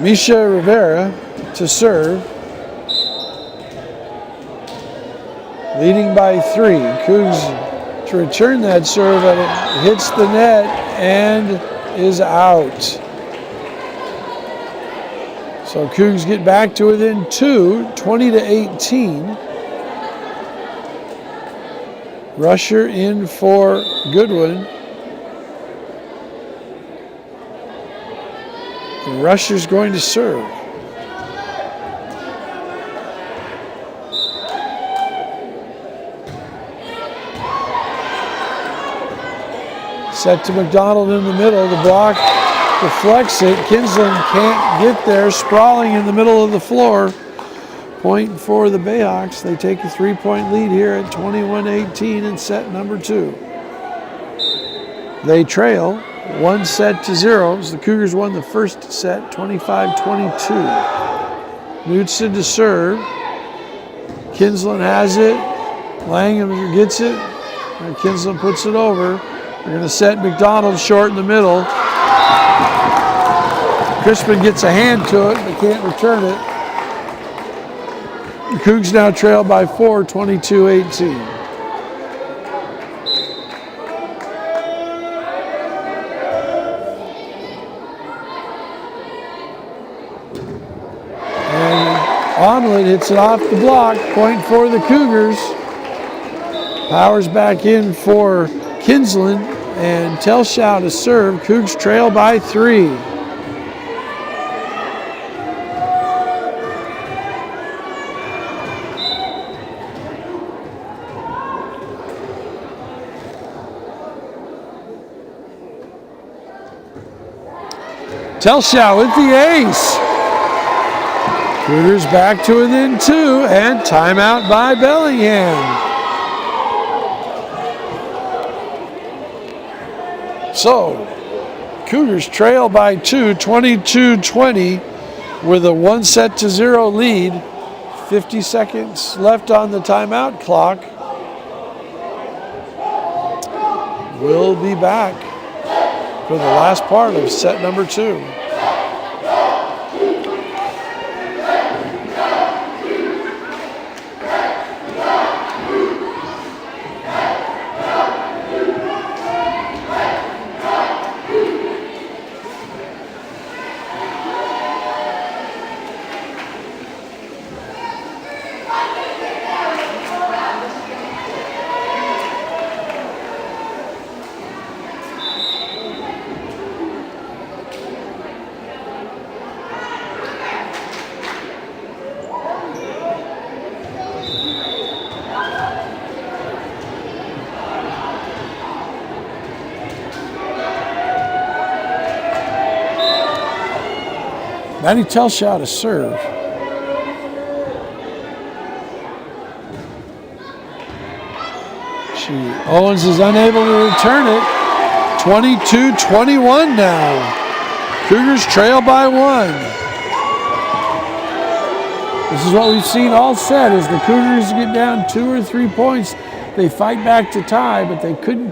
Misha Rivera to serve. Leading by 3. Cougs to return that serve, and it hits the net and is out. So Cougs get back to within 2, 20-18. Rusher in for Goodwin. And Rusher's going to serve. Set to McDonald in the middle. The block deflects it. Kinsland can't get there. Sprawling in the middle of the floor. Point for the Bayhawks. They take a 3-point lead here at 21-18 in set number 2. They trail 1-0. The Cougars won the first set 25-22. Knudsen to serve. Kinsland has it. Langham gets it. And Kinsland puts it over. They're going to set McDonald short in the middle. Crispin gets a hand to it, but can't return it. The Cougs now trail by 4, 22-18. Onlet hits it off the block. Point for the Cougars. Powers back in for Kinsland and Telschow to serve. Cougs trail by 3. Telschow with the ace. Cougars back to within 2, and timeout by Bellingham. So, Cougars trail by 2, 22-20, with a 1-0 lead. 50 seconds left on the timeout clock. We'll be back for the last part of set number 2. Maddie Telschow to serve. Owens is unable to return it. 22-21 now. Cougars trail by 1. This is what we've seen all set. As the Cougars get down 2 or 3 points, they fight back to tie, but they can't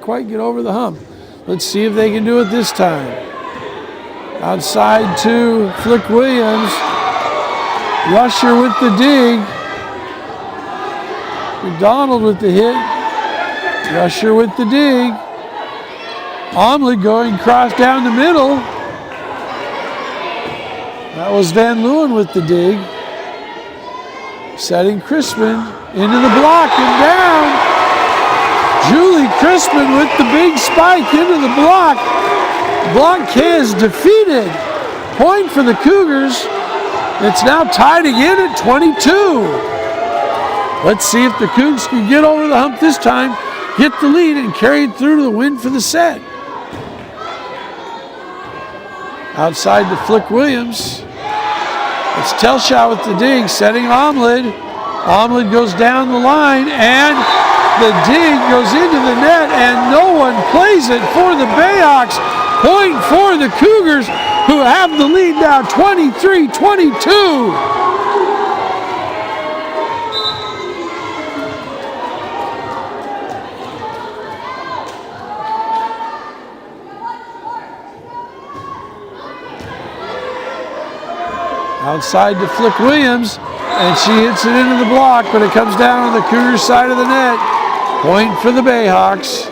quite get over the hump. Let's see if they can do it this time. Outside to Flick Williams. Rusher with the dig. McDonald with the hit. Rusher with the dig. Omley going cross down the middle. That was Van Leeuwen with the dig. Setting Crispin into the block and down. Julie Crispin with the big spike into the block. Block is defeated. Point for the Cougars. It's now tied again at 22. Let's see if the Cougs can get over the hump this time, get the lead, and carry it through to the win for the set. Outside to Flick Williams. It's Telshaw with the dig, setting Omlid. Omlid goes down the line, and the dig goes into the net, and no one plays it for the Bayhawks. Point for the Cougars, who have the lead now 23-22. Outside to Flick Williams, and she hits it into the block, but it comes down on the Cougars side of the net. Point for the Bayhawks.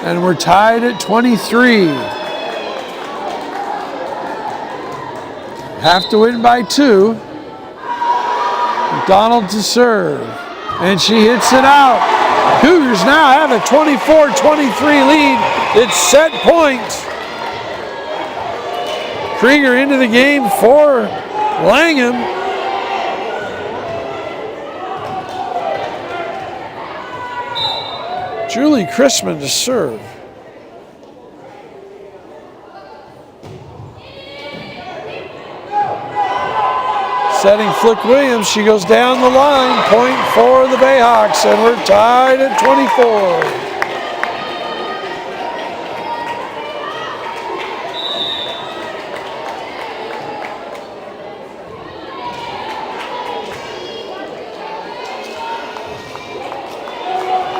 And we're tied at 23. Have to win by 2. McDonald to serve, and she hits it out. Cougars now have a 24-23 lead. It's set point. Krieger into the game for Langham. Julie Chrisman to serve. Setting Flick Williams, she goes down the line. Point for the Bayhawks, and we're tied at 24.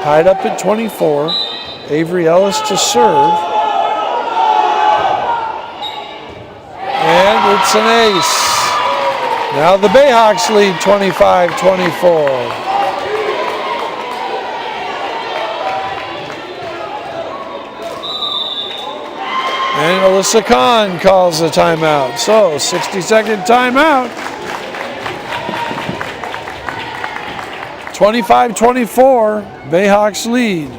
Tied up at 24. Avery Ellis to serve. And it's an ace. Now the Bayhawks lead 25-24. And Alyssa Kahn calls the timeout. So 60-second timeout. 25-24, Bayhawks lead.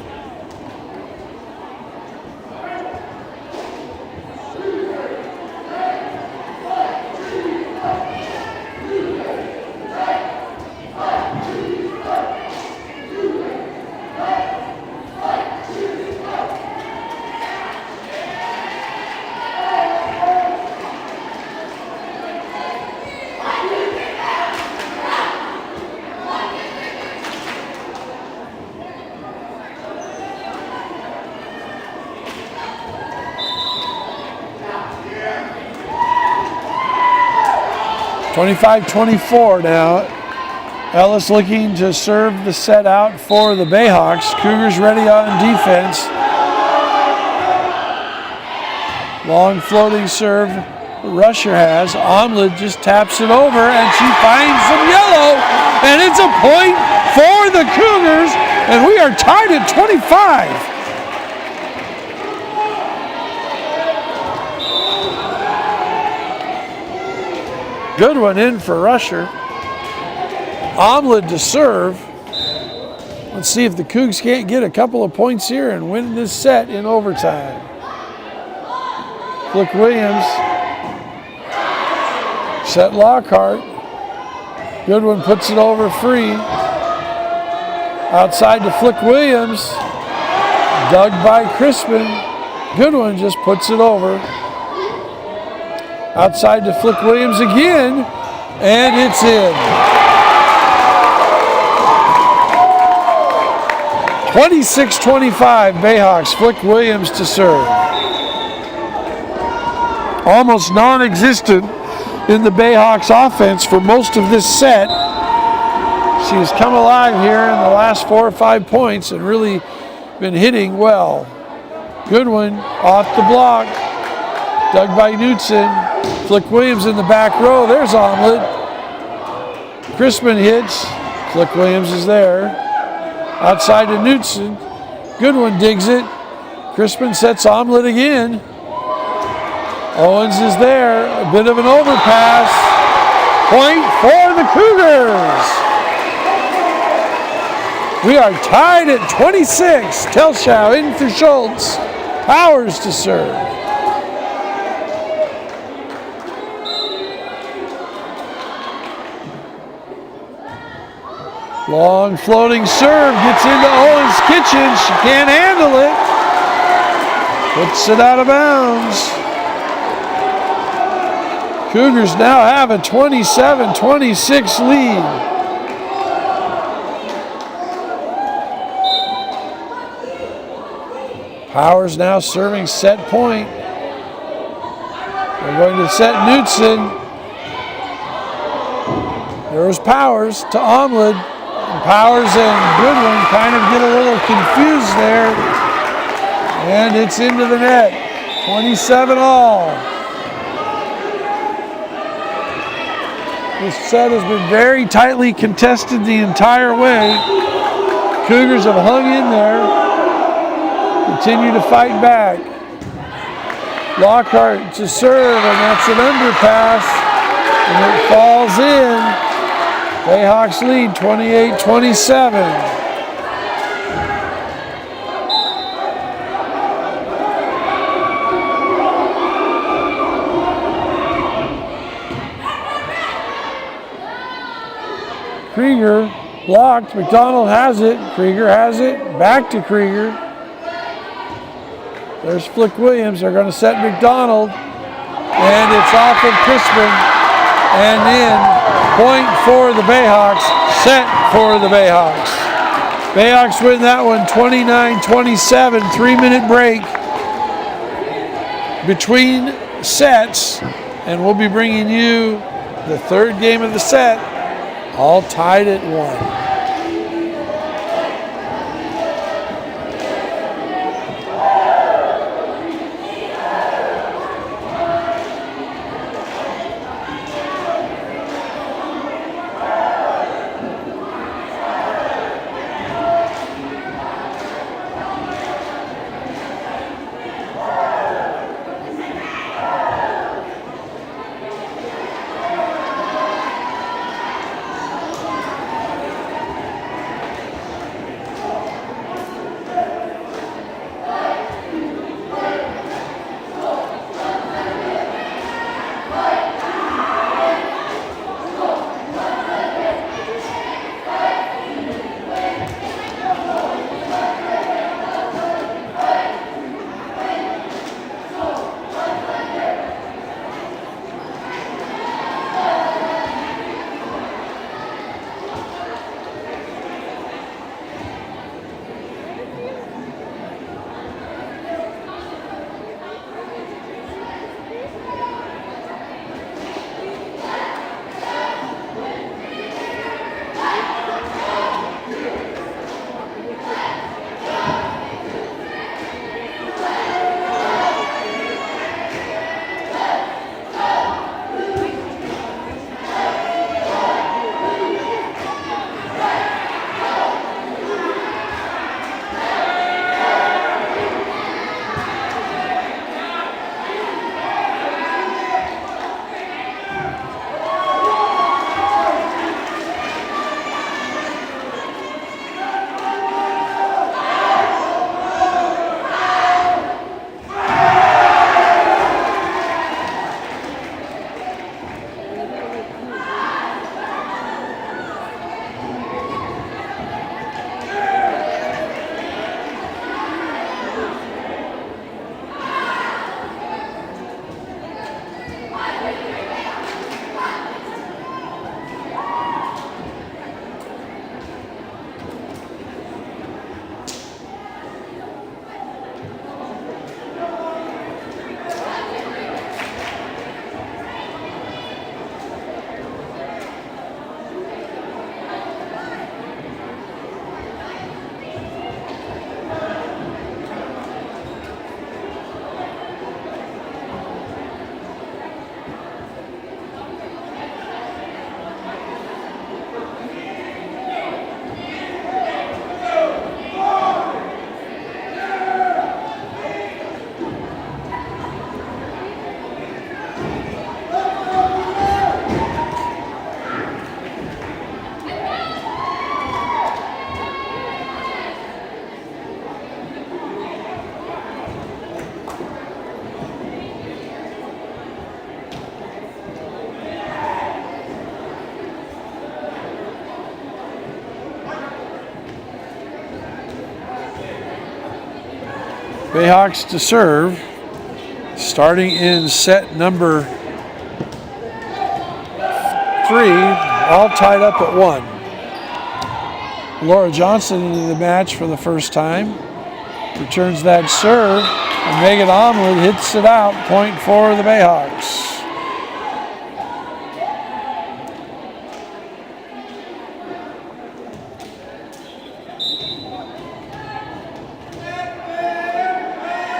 (25-24) now. Ellis looking to serve the set out for the Bayhawks. Cougars ready on defense. Long floating serve. Rusher has. Omlid just taps it over, and she finds some yellow, and it's a point for the Cougars, and we are tied at 25. Good one in for Rusher. Omlid to serve. Let's see if the Cougs can't get a couple of points here and win this set in overtime. Flick Williams. Set Lockhart. Goodwin puts it over free. Outside to Flick Williams. Dug by Crispin. Goodwin just puts it over. Outside to Flick Williams again, and it's in. 26-25, Bayhawks. Flick Williams to serve. Almost non-existent in the Bayhawks offense for most of this set. She has come alive here in the last 4 or 5 points and really been hitting well. Goodwin off the block. Dug by Knutson. Flick Williams in the back row. There's Omlid. Crispin hits. Flick Williams is there. Outside to Knutson. Goodwin digs it. Crispin sets Omlid again. Owens is there. A bit of an overpass. Point for the Cougars. We are tied at 26. Telshaw in for Schultz. Powers to serve. Long floating serve gets into Owen's kitchen. She can't handle it. Puts it out of bounds. Cougars now have a 27-26 lead. Powers now serving set point. They're going to set Knutson. There's Powers to Omlid. And Powers and Goodwin kind of get a little confused there. And it's into the net. 27 all. This set has been very tightly contested the entire way. Cougars have hung in there. Continue to fight back. Lockhart to serve, and that's an underpass. And it falls in. Bayhawks lead 28-27. Krieger blocked. McDonald has it. Krieger has it. Back to Krieger. There's Flick Williams. They're going to set McDonald. And it's off of Crispin. And in. Point for the Bayhawks. Set for the Bayhawks. Bayhawks win that one 29-27. 3-minute break between sets. And we'll be bringing you the third game of the set. All tied at 1. Bayhawks to serve. Starting in set number 3, all tied up at 1. Laura Johnson into the match for the first time. Returns that serve, and Megan Omlin hits it out. Point for the Bayhawks.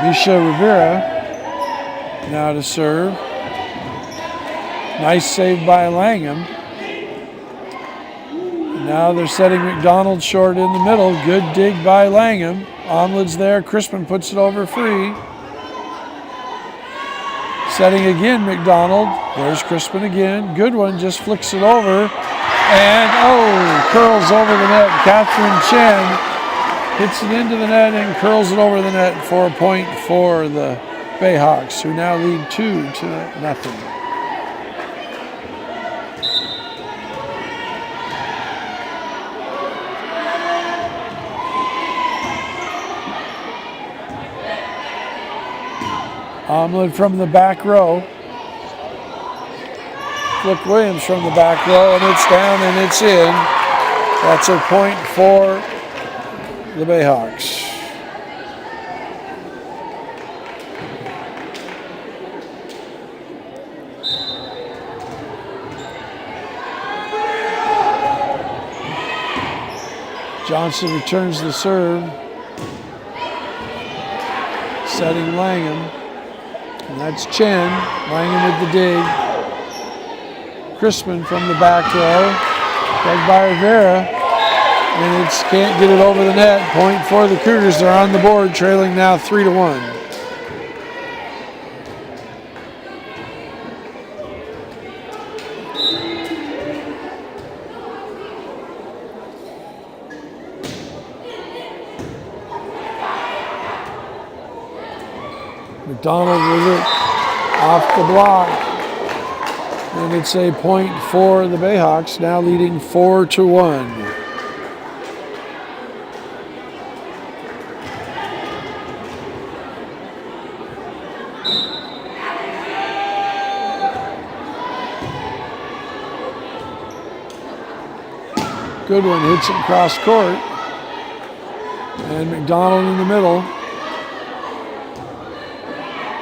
Misha Rivera now to serve. Nice save by Langham. Now they're setting McDonald short in the middle. Good dig by Langham. Omlin's there. Crispin puts it over free. Setting again McDonald. There's Crispin again. Good one. Just flicks it over. And curls over the net. Catherine Chen hits it into the net and curls it over the net for a point for the Bayhawks, who now lead 2-0. Omlin from the back row. Flick Williams from the back row, and it's down and it's in. That's a point for the Bayhawks. Johnson returns the serve. Setting Langham. And that's Chen. Langham with the dig. Crispin from the back row. Dug by Rivera. And it's can't get it over the net. Point for the Cougars. They're on the board, trailing now 3-1. McDonald with it off the block. And it's a point for the Bayhawks, now leading 4-1. Good one, hits it cross court. And McDonald in the middle.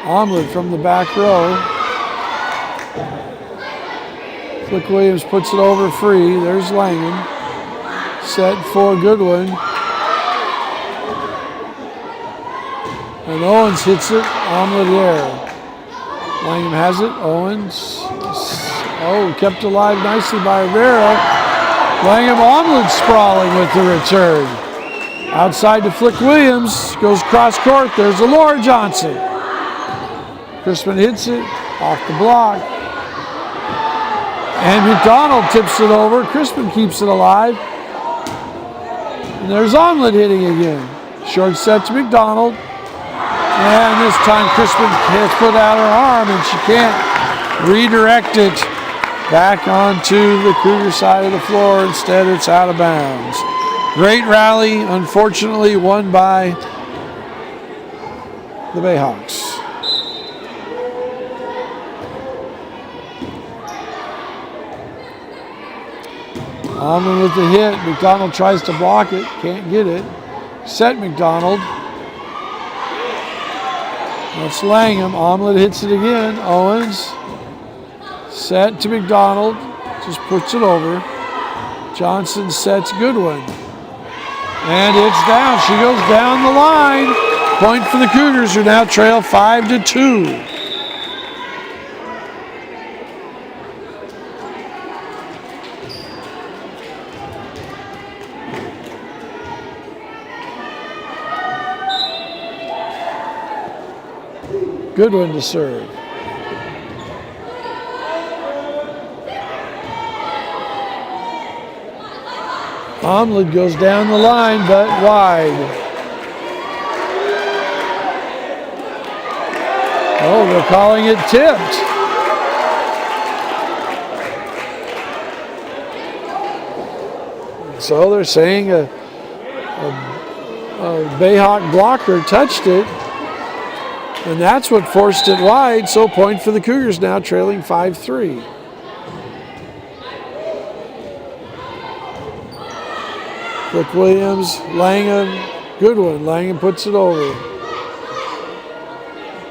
Omlin from the back row. Flick Williams puts it over free. There's Langham. Set for Goodwin. And Owens hits it. Omlin there. Langham has it. Owens. Kept alive nicely by Rivera. Langham Omlin sprawling with the return. Outside to Flick Williams. Goes cross court. There's Laura Johnson. Crispin hits it off the block. And McDonald tips it over. Crispin keeps it alive. And there's Omlin hitting again. Short set to McDonald. And this time Crispin has put out her arm and she can't redirect it back onto the Cougar side of the floor. Instead, it's out of bounds. Great rally, unfortunately won by the Bayhawks. Omlin with the hit. McDonald tries to block it. Can't get it. Set McDonald. That's Langham. Omlin hits it again. Owens. Set to McDonald. Just puts it over. Johnson sets Goodwin. And it's down. She goes down the line. Point for the Cougars, who now trail 5-2. Goodwin to serve. Omlin goes down the line, but wide. They're calling it tipped. So they're saying a Bayhawk blocker touched it. And that's what forced it wide, so point for the Cougars now, trailing 5-3. Flick Williams, Langham, good one. Langham puts it over.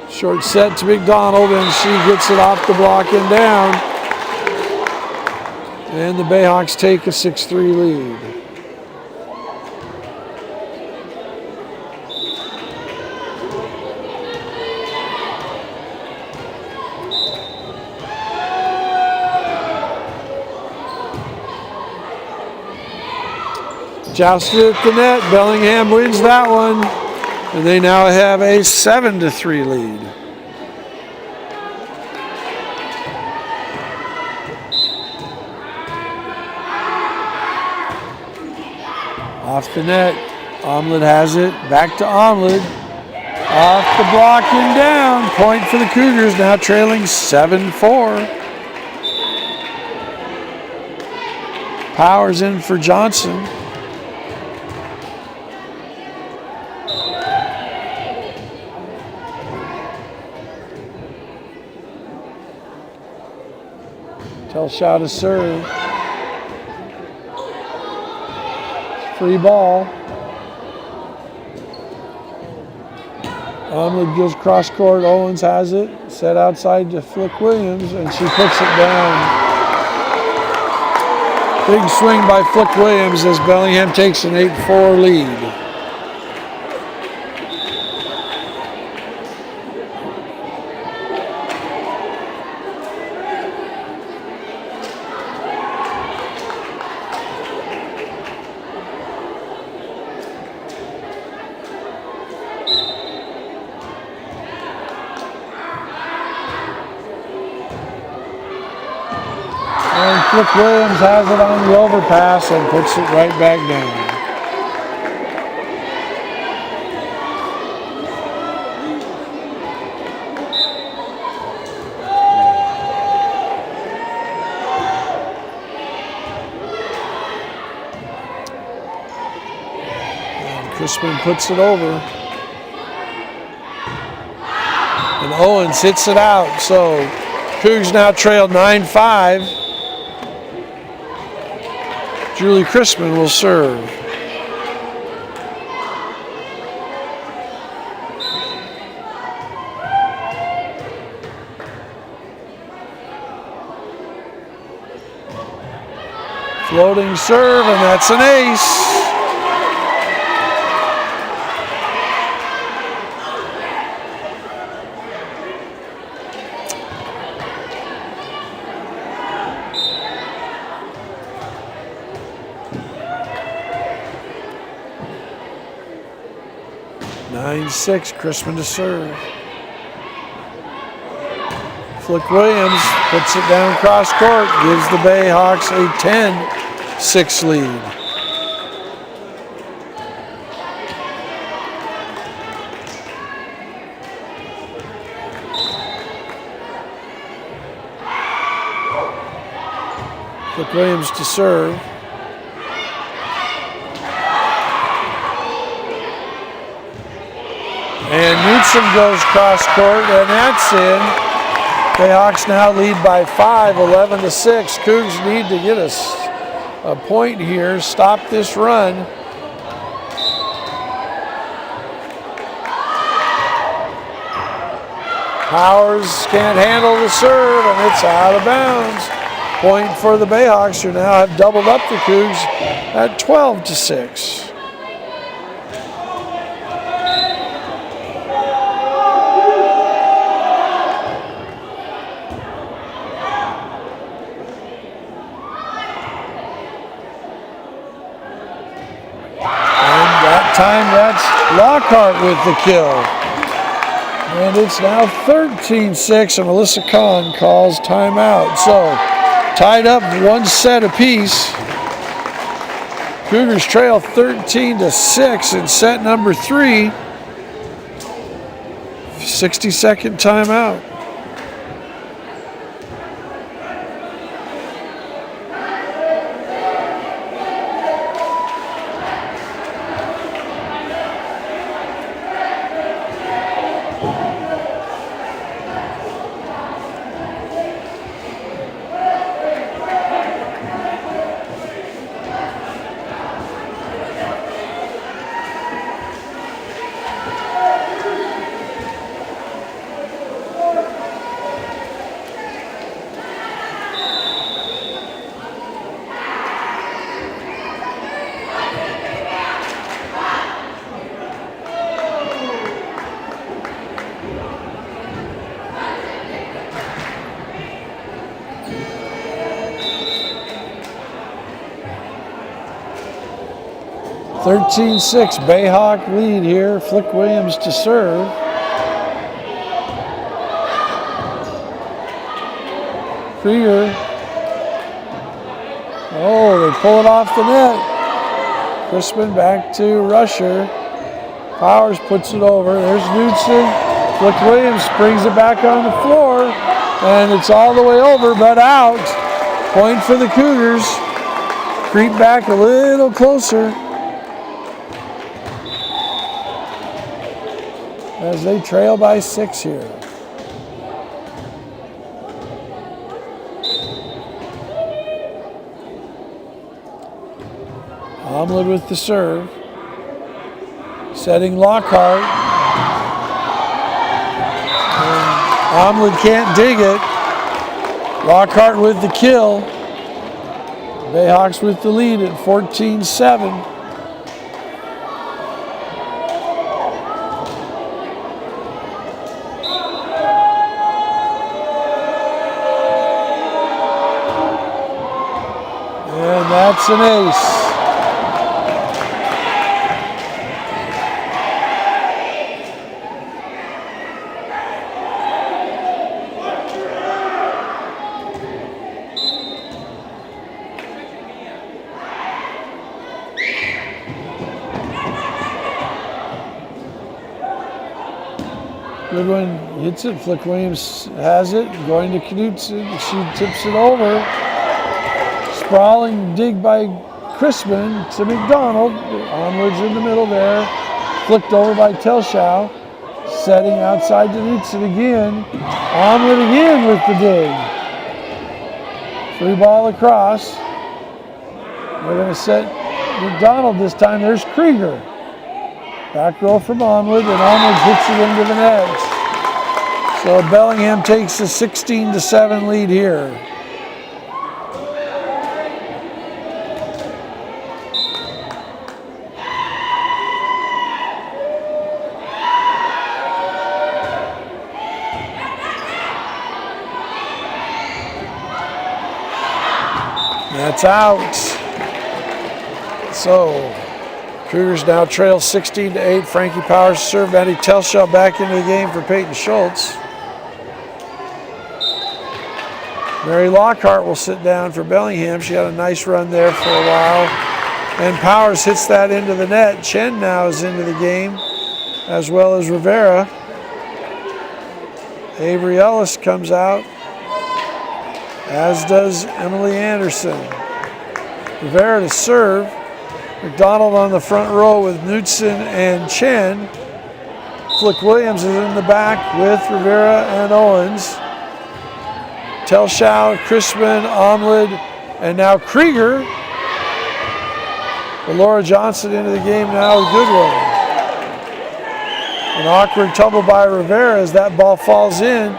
Short set to McDonald, and she gets it off the block and down. And the Bayhawks take a 6-3 lead. Jousted at the net. Bellingham wins that one. And they now have a 7-3 lead. Off the net. Omelette has it. Back to Omelette. Off the block and down. Point for the Cougars, now trailing 7-4. Powers in for Johnson. Tell shot to serve. Free ball. Omelette goes cross court. Owens has it. Set outside to Flick Williams, and she puts it down. Big swing by Flick Williams as Bellingham takes an 8-4 lead. Flick Williams has it on the overpass and puts it right back down. And Crispin puts it over. And Owens hits it out. So Cougs now trail 9-5. Julie Crispin will serve. Floating serve, and that's an ace. Six, Crispin to serve. Flick Williams puts it down cross court, gives the Bayhawks a 10-6 lead. Flick Williams to serve. And Newsom goes cross court, and that's in. Bayhawks now lead by 5, 11-6. Cougs need to get us a point here, stop this run. Powers can't handle the serve, and it's out of bounds. Point for the Bayhawks, who now have doubled up the Cougs at 12-6. Time that's Lockhart with the kill. And it's now 13-6, and Melissa Kahn calls timeout. So tied up one set apiece. Cougars trail 13-6 in set number 3. 60-second timeout. 13-6, Bayhawk lead here. Flick Williams to serve. Krieger. Oh, they pull it off the net. Crispin back to Rusher. Powers puts it over. There's Knudsen. Flick Williams brings it back on the floor. And it's all the way over, but out. Point for the Cougars. Creep back a little closer as they trail by 6 here. Omlid with the serve. Setting Lockhart. And Omlid can't dig it. Lockhart with the kill. Bayhawks with the lead at 14-7. And that's an ace. Good one, hits it. Flick Williams has it, going to Knudsen. She tips it over. Sprawling dig by Crispin to McDonald. Onwards in the middle there. Flicked over by Telschow. Setting outside to Knudsen again. Onward again with the dig. Free ball across. They're going to set McDonald this time. There's Krieger. Back row from Onward, and Onward hits it into the net. So Bellingham takes a 16-7 lead here. That's out. So Cougars now trail 16-8. Frankie Powers served Eddie Telschow back into the game for Peyton Schultz. Mary Lockhart will sit down for Bellingham. She had a nice run there for a while. And Powers hits that into the net. Chen now is into the game, as well as Rivera. Avery Ellis comes out, as does Emily Anderson. Rivera to serve. McDonald on the front row with Knudsen and Chen. Flick Williams is in the back with Rivera and Owens. Telschow, Crispin, Omlid, and now Krieger. Laura Johnson into the game now with Goodwin. An awkward tumble by Rivera as that ball falls in.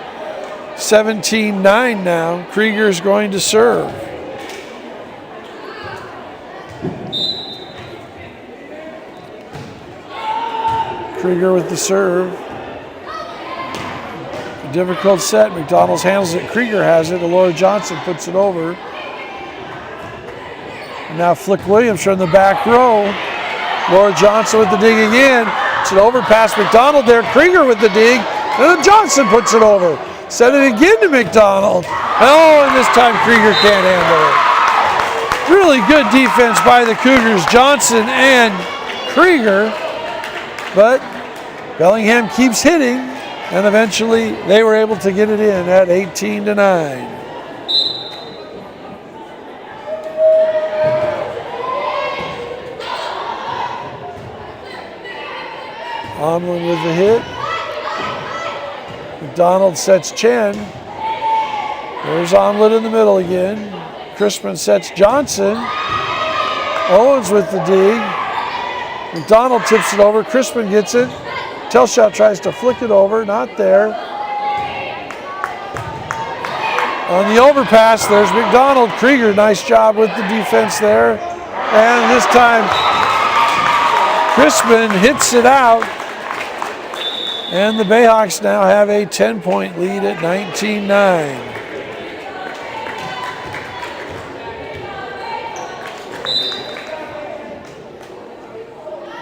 17-9 now. Krieger's going to serve. Krieger with the serve. A difficult set. McDonald's handles it. Krieger has it. Laura Johnson puts it over. And now Flick Williams from the back row. Laura Johnson with the dig again. It's an overpass. McDonald there. Krieger with the dig. And then Johnson puts it over. Set it again to McDonald. Oh, and this time Krieger can't handle it. Really good defense by the Cougars, Johnson and Krieger. But Bellingham keeps hitting, and eventually they were able to get it in at 18-9. Omlin with the hit. McDonald sets Chen. There's Omlin in the middle again. Crispin sets Johnson. Owens with the dig. McDonald tips it over. Crispin gets it. Telschow tries to flick it over. Not there. On the overpass, there's McDonald. Krieger, nice job with the defense there. And this time, Crispin hits it out. And the Bayhawks now have a 10-point lead at 19-9.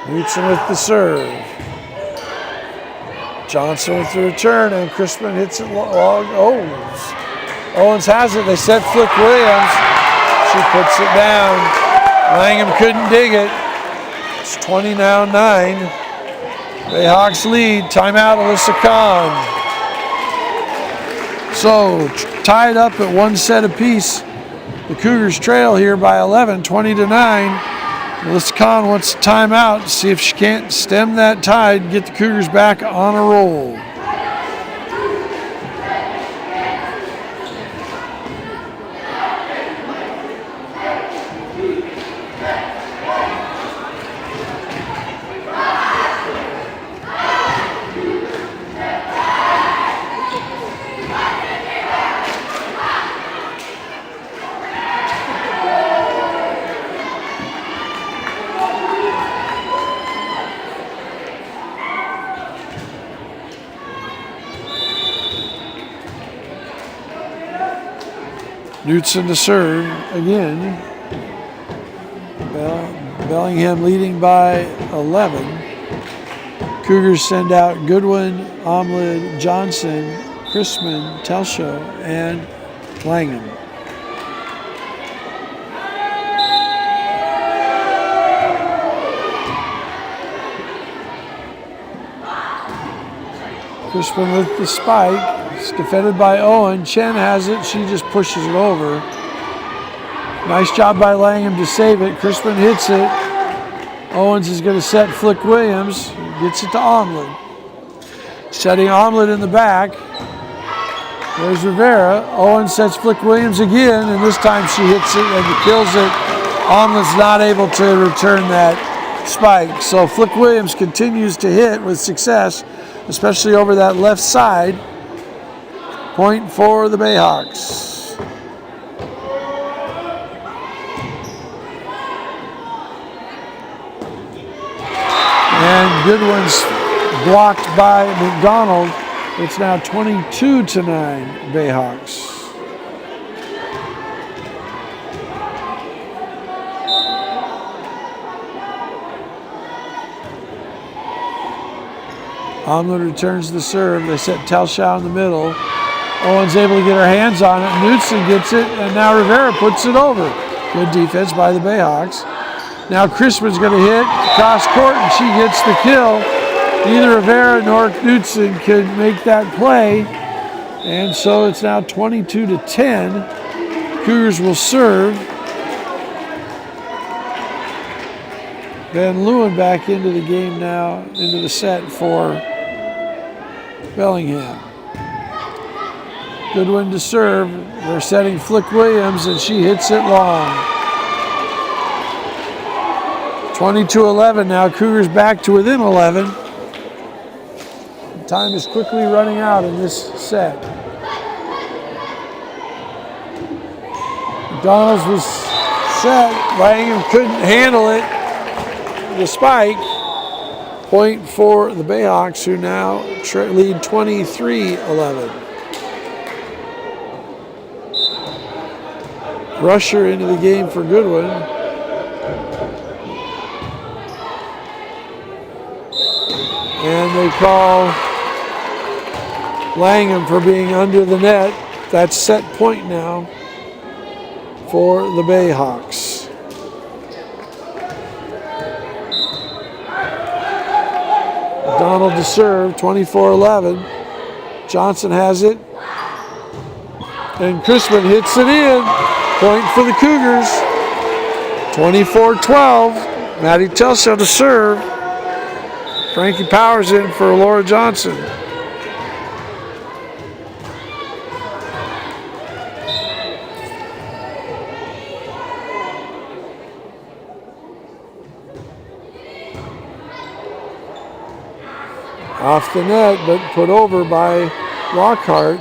Knutson with the serve. Johnson with the return, and Crispin hits it long. Owens has it. They set Flick Williams. She puts it down. Langham couldn't dig it. It's 20 now 9. Bayhawks lead. Timeout, Alyssa Kahn. So tied up at 1 set apiece. The Cougars trail here by 11, 20-9. Alyssa Kahn wants a timeout to see if she can't stem that tide and get the Cougars back on a roll. Knutson to serve again. Bellingham leading by 11. Cougars send out Goodwin, Omlid, Johnson, Chrisman, Telshaw, and Langham. Crispin with the spike. It's defended by Owen. Chen has it. She just pushes it over. Nice job by Langham to save it. Crispin hits it. Owens is going to set Flick Williams. Gets it to Omlin. Setting Omlin in the back. There's Rivera. Owens sets Flick Williams again, and this time she hits it and kills it. Omlin's not able to return that spike. So Flick Williams continues to hit with success, especially over that left side. Point for the Bayhawks. And good one's blocked by McDonald. It's now 22-9 Bayhawks. Omlin returns the serve. They set Telshaw in the middle. Owens able to get her hands on it. Knutson gets it, and now Rivera puts it over. Good defense by the Bayhawks. Now Crispin's going to hit cross court, and she gets the kill. Neither Rivera nor Knutson could make that play, and so it's now 22-10. Cougars will serve. Van Leeuwen back into the game now, into the set for Bellingham. Goodwin to serve. They're setting Flick Williams, and she hits it long. 22-11 now. Cougars back to within 11. Time is quickly running out in this set. McDonald's was set. Langham couldn't handle it. The spike. Point for the Bayhawks, who now lead 23-11. Rusher into the game for Goodwin. And they call Langham for being under the net. That's set point now for the Bayhawks. Donald to serve, 24-11. Johnson has it. And Crispin hits it in. Point for the Cougars. 24-12. Maddie Telshaw to serve. Frankie Powers in for Laura Johnson. Off the net, but put over by Lockhart.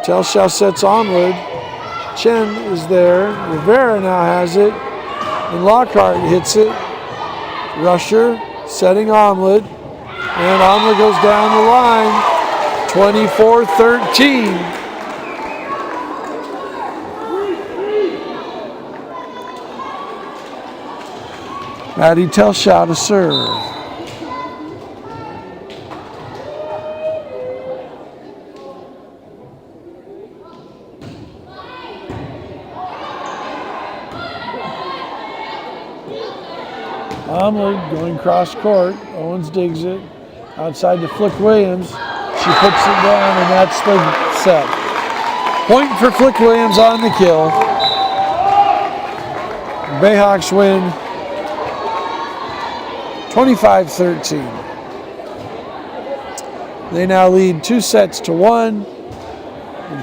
Telshaw sets onward. Chen is there. Rivera now has it. And Lockhart hits it. Rusher setting Omlid. And Omlid goes down the line. 24-13. Maddie Telshaw to serve. Omelet going cross court. Owens digs it. Outside to Flick Williams. She puts it down, and that's the set. Point for Flick Williams on the kill. Bayhawks win 25-13. They now lead 2-1 in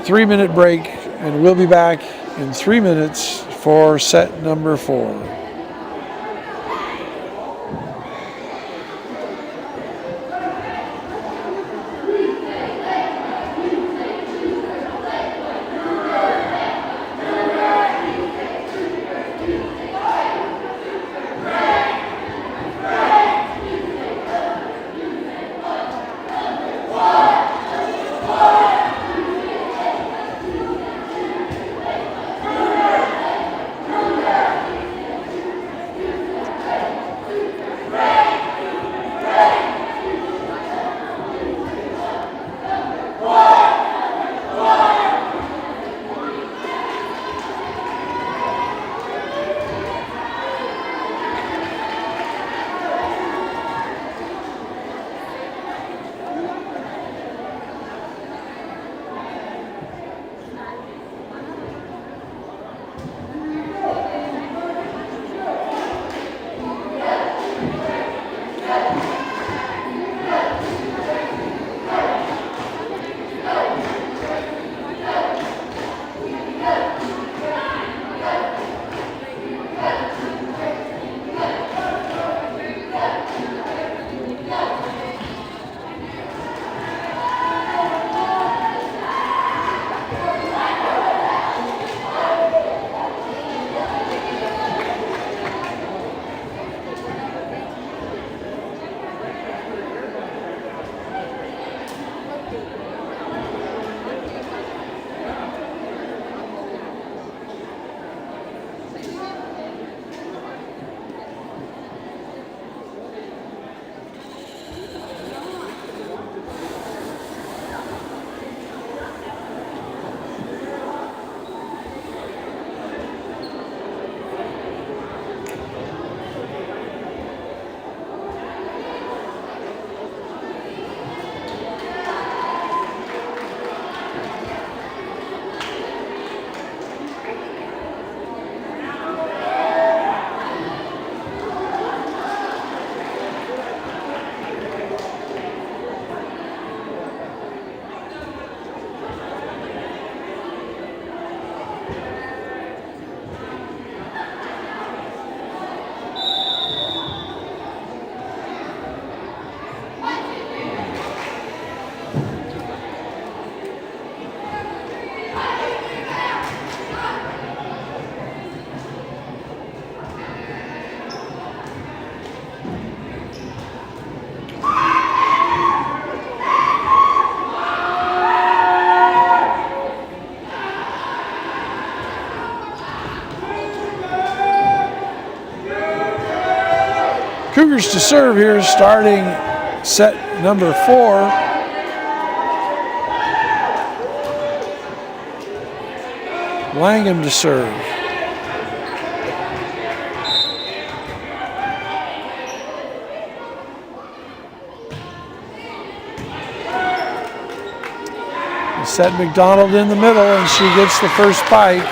3-minute break, and we'll be back in 3 minutes for set number 4. Cougars to serve here, starting set number 4. Langham to serve. Set McDonald in the middle, and she gets the first spike.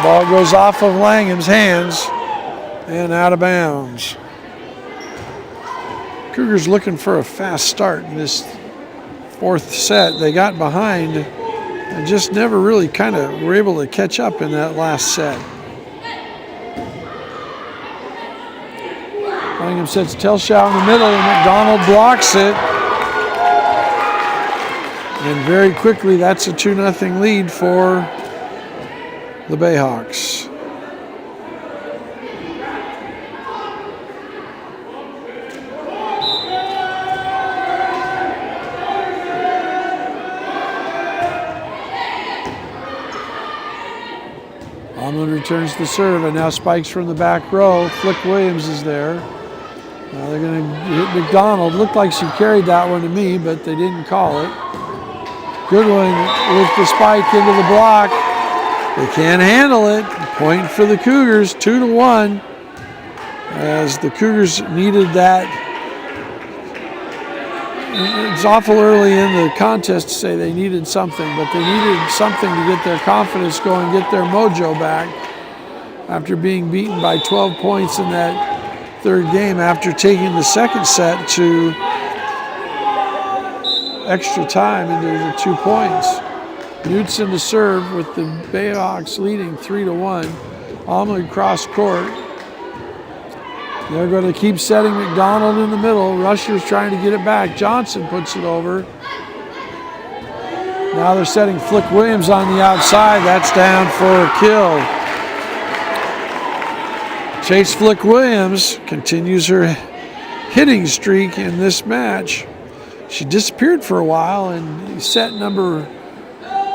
Ball goes off of Langham's hands and out of bounds. Cougars looking for a fast start in this 4th set. They got behind and just never really kind of were able to catch up in that last set. Langham sets Telshaw in the middle, and McDonald blocks it. And very quickly, that's a 2-0 lead for the Bayhawks. returns the serve, and now spikes from the back row. Flick Williams is there. Now they're going to hit McDonald. Looked like she carried that one to me, but they didn't call it. Goodwin with the spike into the block. They can't handle it. Point for the Cougars, 2-1. As the Cougars needed that. It's awful early in the contest to say they needed something, but they needed something to get their confidence going, get their mojo back after being beaten by 12 points in that third game after taking the second set to extra time into the 2 points. Knudsen to serve with the Bayhawks leading 3-1. Almond cross court. They're going to keep setting McDonald in the middle. Rusher's trying to get it back. Johnson puts it over. Now they're setting Flick Williams on the outside. That's down for a kill. Chase Flick Williams continues her hitting streak in this match. She disappeared for a while in set number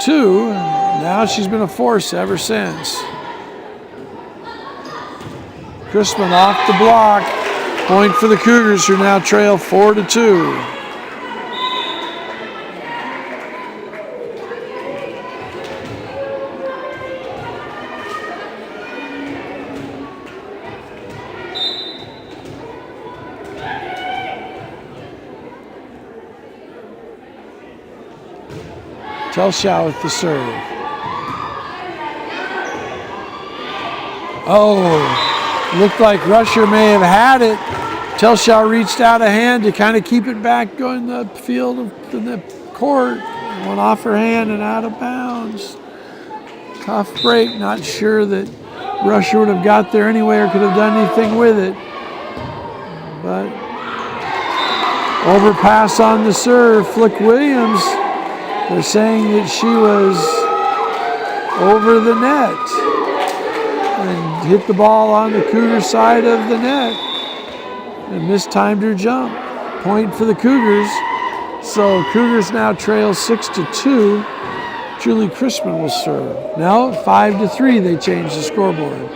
2. Now she's been a force ever since. Crispin off the block. Point for the Cougars, who now trail 4-2. Telshaw with the serve. Oh, looked like Rusher may have had it. Telshaw reached out a hand to kind of keep it back going the field of in the court. Went off her hand and out of bounds. Tough break. Not sure that Rusher would have got there anyway or could have done anything with it. But overpass on the serve. Flick Williams. They're saying that she was over the net and hit the ball on the Cougar side of the net and mistimed her jump. Point for the Cougars. So Cougars now trail 6-2. Julie Crispin will serve. Now 5-3 they change the scoreboard.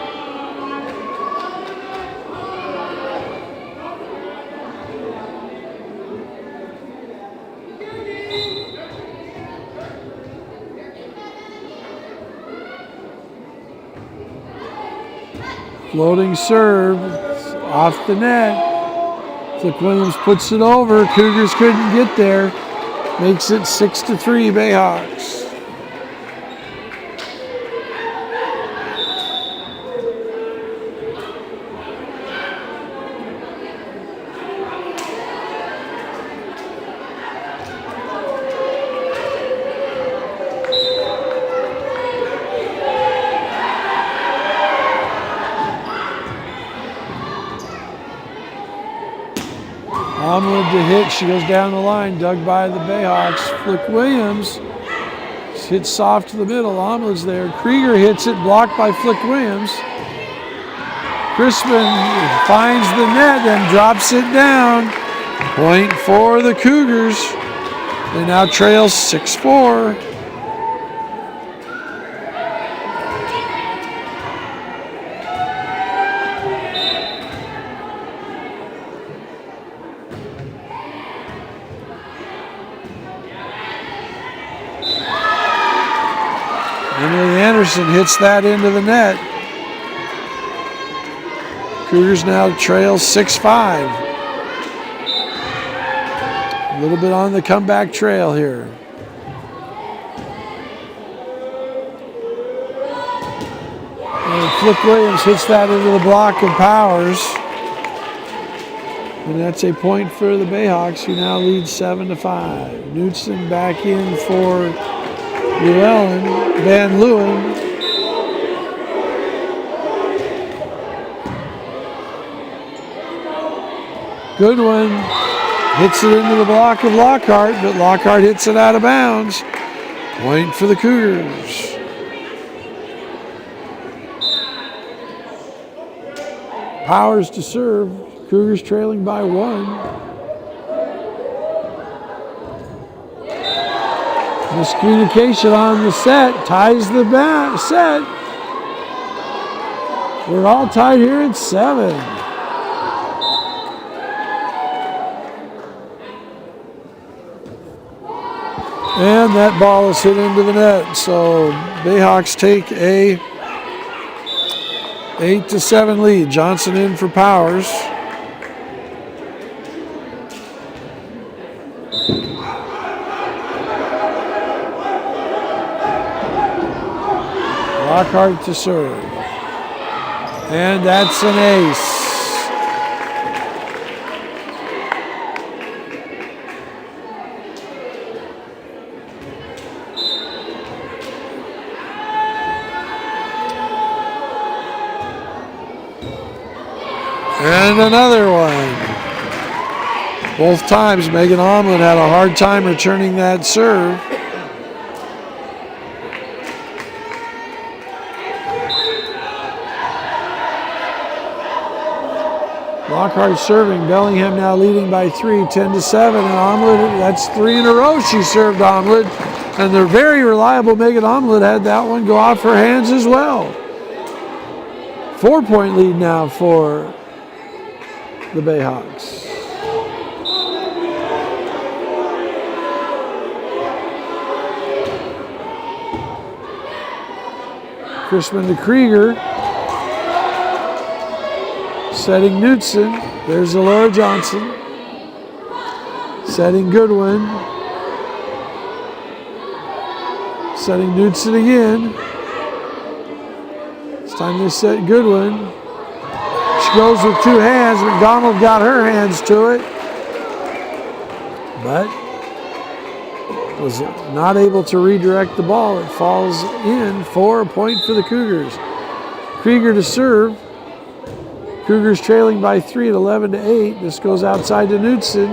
Floating serve, off the net. Flick Williams puts it over. Cougars couldn't get there. Makes it 6-3 Bayhawks. Onward to hit, she goes down the line, dug by the Bayhawks. Flick Williams hits soft to the middle. Omelet's there. Krieger hits it, blocked by Flick Williams. Crispin finds the net and drops it down. Point for the Cougars. They now trail 6-4. Anderson hits that into the net. Cougars now trail 6-5. A little bit on the comeback trail here. And Flick Williams hits that into the block of Powers. And that's a point for the Bayhawks, who now lead 7-5. Knudsen back in for Van Leeuwen. Goodwin hits it into the block of Lockhart, but Lockhart hits it out of bounds. Point for the Cougars. Powers to serve. Cougars trailing by 1. Miscommunication on the set, ties the set. We're all tied here at 7. And that ball is hit into the net. So Bayhawks take a 8-7 lead. Johnson in for Powers. Lockhart to serve. And that's an ace. And another one. Both times Megan Omlin had a hard time returning that serve. Lockhart serving. Bellingham now leading by 3, 10-7. And Omlin, that's 3 in a row she served Omlin. And the very reliable Megan Omlin had that one go off her hands as well. 4-point lead now for the Bayhawks. Crispin to Krieger. Setting Knutson. There's Laura Johnson. Setting Goodwin. Setting Knutson again. It's time to set Goodwin. She goes with 2 hands. McDonald got her hands to it, but was not able to redirect the ball. It falls in for a point for the Cougars. Krieger to serve. Cougars trailing by 3 at 11-8. This goes outside to Knutson.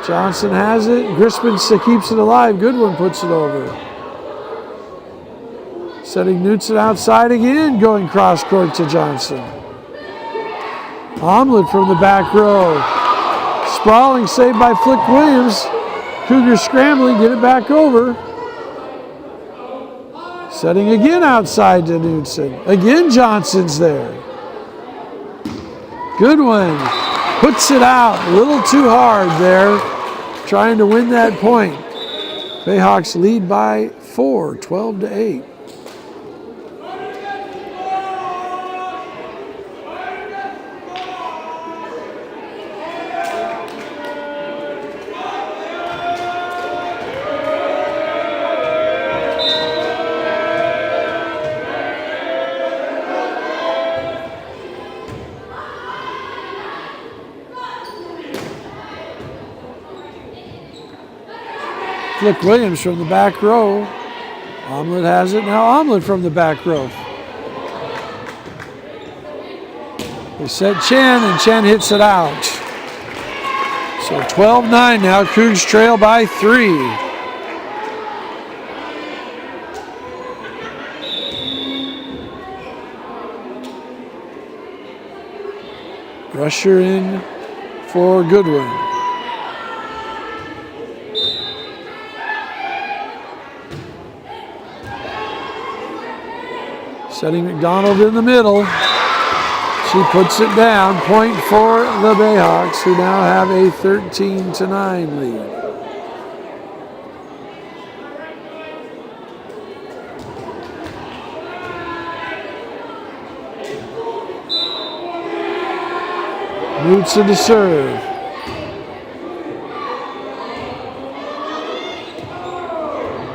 Johnson has it. Crispin keeps it alive. Goodwin puts it over. Setting Knutson outside again, going cross court to Johnson. Omlin from the back row. Sprawling, saved by Flick Williams. Cougars scrambling, get it back over. Setting again outside to Knutson. Again Johnson's there. Goodwin puts it out. A little too hard there, trying to win that point. Bayhawks lead by 4, 12-8. Flick Williams from the back row. Omlin has it. Now Omlin from the back row. They set Chen, and Chen hits it out. So 12-9 now. Cougs trail by 3. Rusher in for Goodwin. Setting McDonald in the middle. She puts it down. Point for the Bayhawks, who now have a 13-9 lead. Knutson to serve.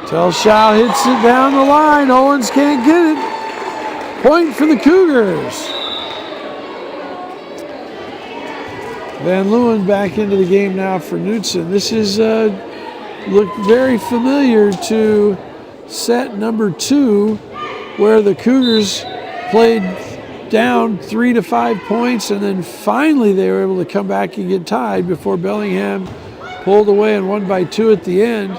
Telschow hits it down the line. Owens can't get it. Point for the Cougars. Van Leeuwen back into the game now for Knutson. This is looked very familiar to set number 2, where the Cougars played down 3 to 5 points, and then finally they were able to come back and get tied before Bellingham pulled away and won by 2 at the end.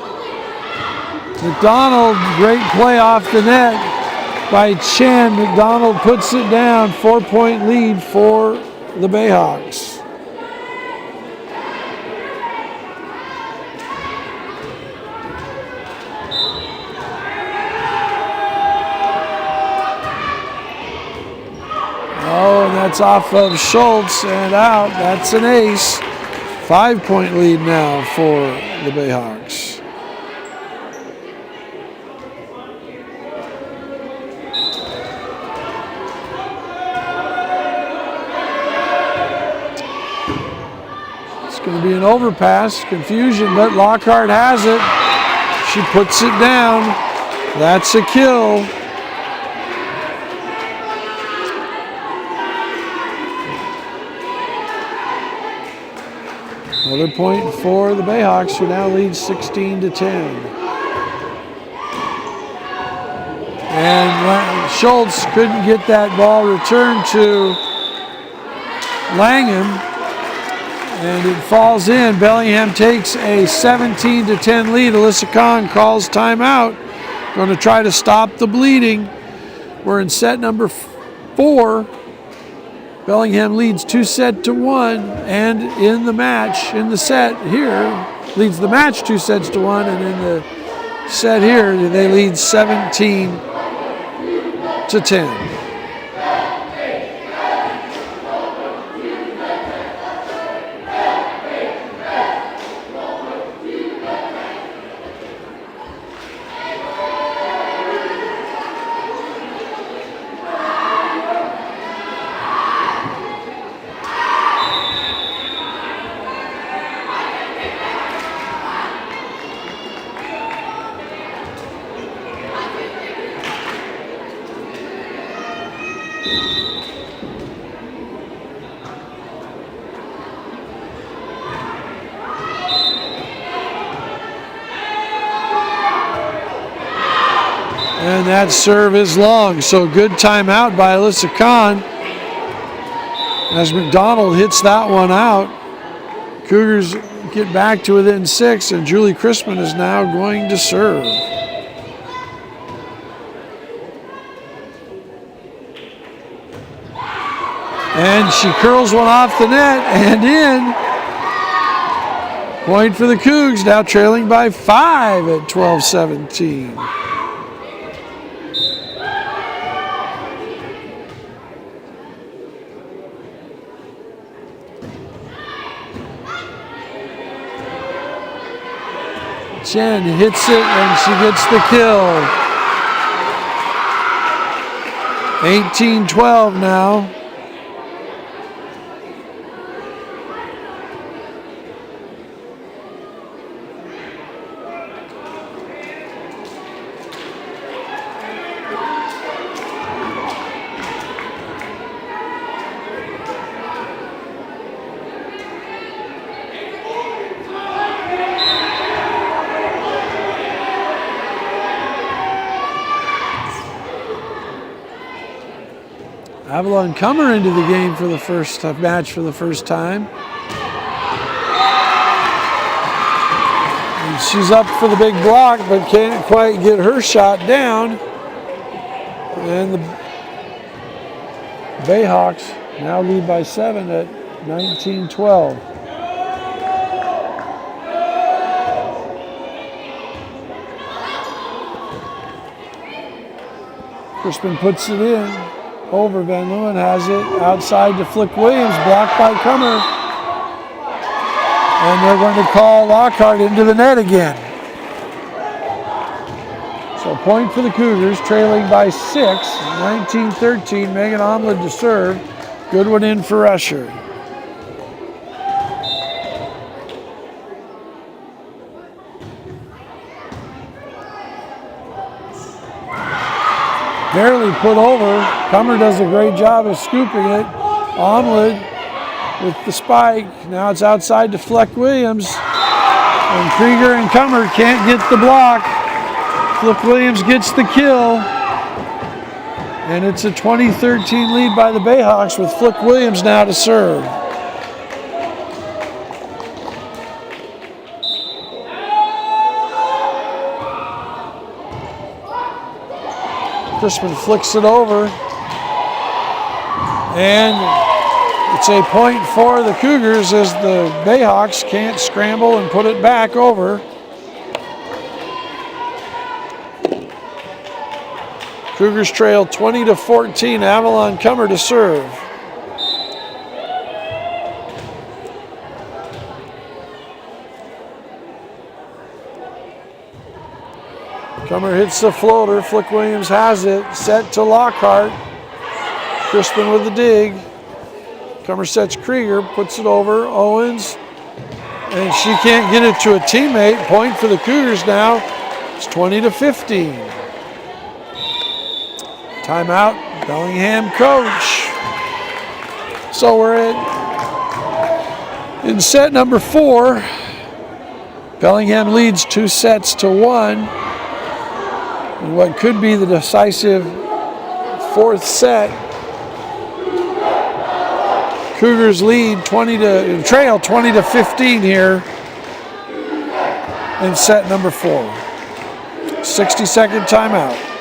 McDonald, great play off the net by Chen. McDonald puts it down. 4-point lead for the Bayhawks. That's off of Schultz and out. That's an ace. 5-point lead now for the Bayhawks. Going to be an overpass, confusion, but Lockhart has it. She puts it down. That's a kill. Another point for the Bayhawks, who now lead 16-10. And Schultz couldn't get that ball returned to Langham. And it falls in. Bellingham takes a 17-10 lead. Alyssa Kahn calls timeout. Going to try to stop the bleeding. We're in set number 4. Bellingham leads 2-1, and in the match, in the set here, leads the match 2-1, and in the set here, they lead 17-10. And that serve is long, so good timeout by Alyssa Kahn. As McDonald hits that one out, Cougars get back to within 6, and Julie Crispin is now going to serve. And she curls one off the net and in. Point for the Cougs, now trailing by 5 at 12-17. Chen hits it and she gets the kill. 18-12 now. Avalon Cummer into the game for the first match for the first time. And she's up for the big block, but can't quite get her shot down. And the Bayhawks now lead by 7 at 19-12. Crispin puts it in. Over, Van Leeuwen has it outside to Flick Williams, blocked by Cummer. And they're going to call Lockhart into the net again. So point for the Cougars, trailing by 6, 19-13. Megan Omlid to serve. Good one in for Usher. Barely put over. Cummer does a great job of scooping it. Omlid with the spike. Now it's outside to Fleck Williams. And Krieger and Cummer can't get the block. Fleck Williams gets the kill. And it's a 20-13 lead by the Bayhawks with Fleck Williams now to serve. Crispin flicks it over, and it's a point for the Cougars as the Bayhawks can't scramble and put it back over. Cougars trail 20-14. Avalon Cummer to serve. Comer hits the floater. Flick Williams has it. Set to Lockhart. Crispin with the dig. Comer sets Krieger. Puts it over. Owens. And she can't get it to a teammate. Point for the Cougars now. It's 20-15. Timeout. Bellingham coach. So we're in set number 4. Bellingham leads 2-1 in what could be the decisive 4th set. Cougars lead trail 20-15 here in set number 4. 60-second timeout.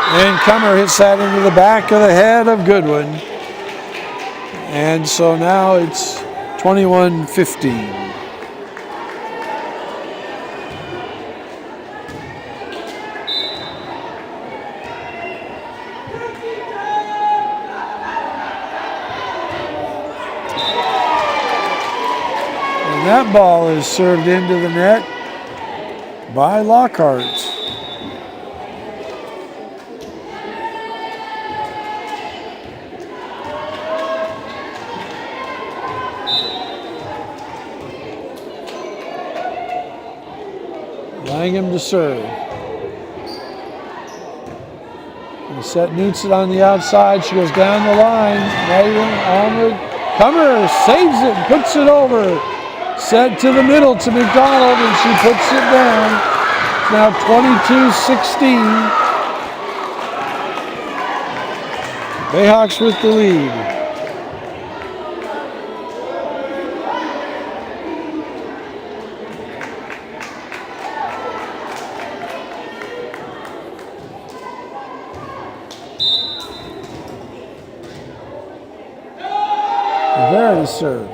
And Comer hits that into the back of the head of Goodwin. And so now it's 21-15. And that ball is served into the net by Lockhart. Langham to serve. And set Newts it on the outside. She goes down the line. Onward. Comer saves it and puts it over. Set to the middle to McDonald, and she puts it down. It's now 22-16. Bayhawks with the lead. Rivera to serve.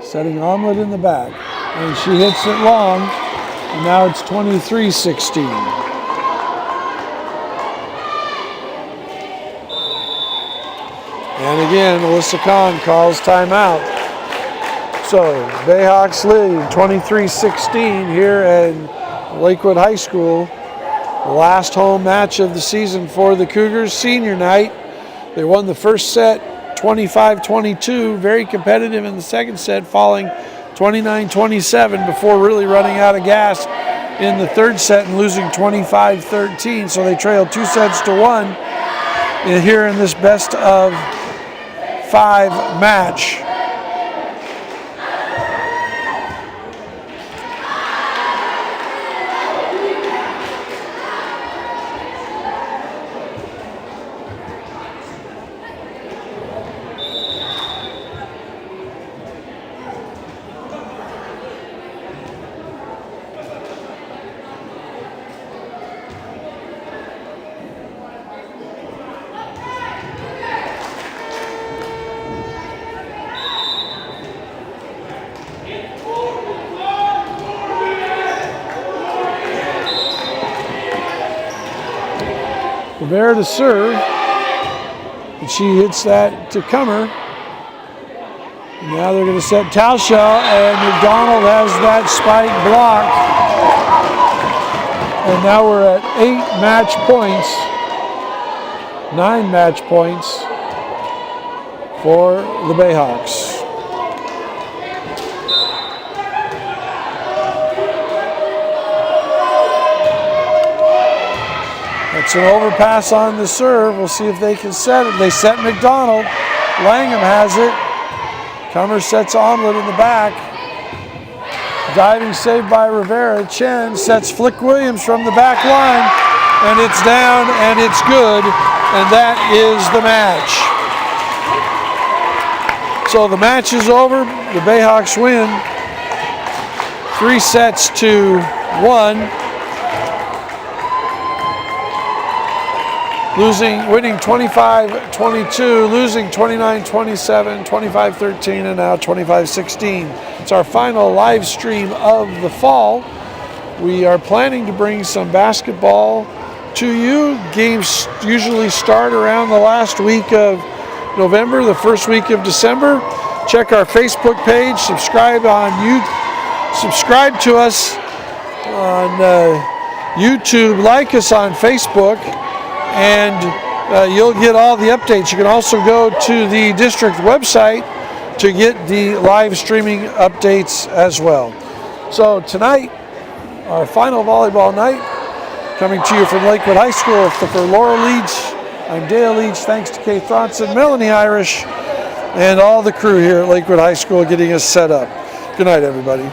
Setting Omelet in the back. And she hits it long. And now it's 23-16. And again, Alyssa Kahn calls timeout. So Bayhawks lead 23-16 here at Lakewood High School. The last home match of the season for the Cougars, senior night. They won the first set 25-22, very competitive in the second set, falling 29-27 before really running out of gas in the third set and losing 25-13. So they trailed 2-1 here in this best of 5 match. Rivera to serve, and she hits that to Comer. Now they're going to set Tauscher, and McDonald has that spike blocked. And now we're at 9 match points for the Bayhawks. It's an overpass on the serve. We'll see if they can set it. They set McDonald. Langham has it. Comer sets Omelet in the back. Diving save by Rivera. Chen sets Flick Williams from the back line, and it's down and it's good, and that is the match. So the match is over. The Bayhawks win 3-1. Winning 25-22, losing 29-27, 25-13, and now 25-16. It's our final live stream of the fall. We are planning to bring some basketball to you. Games usually start around the last week of November, the first week of December. Check our Facebook page, subscribe to us on YouTube, like us on Facebook, and you'll get all the updates. You can also go to the district website to get the live streaming updates as well. So tonight, our final volleyball night, coming to you from Lakewood High School. For Laura Leach, I'm Dale Leach. Thanks to Kay Thronson, Melanie Irish, and all the crew here at Lakewood High School getting us set up. Good night, everybody.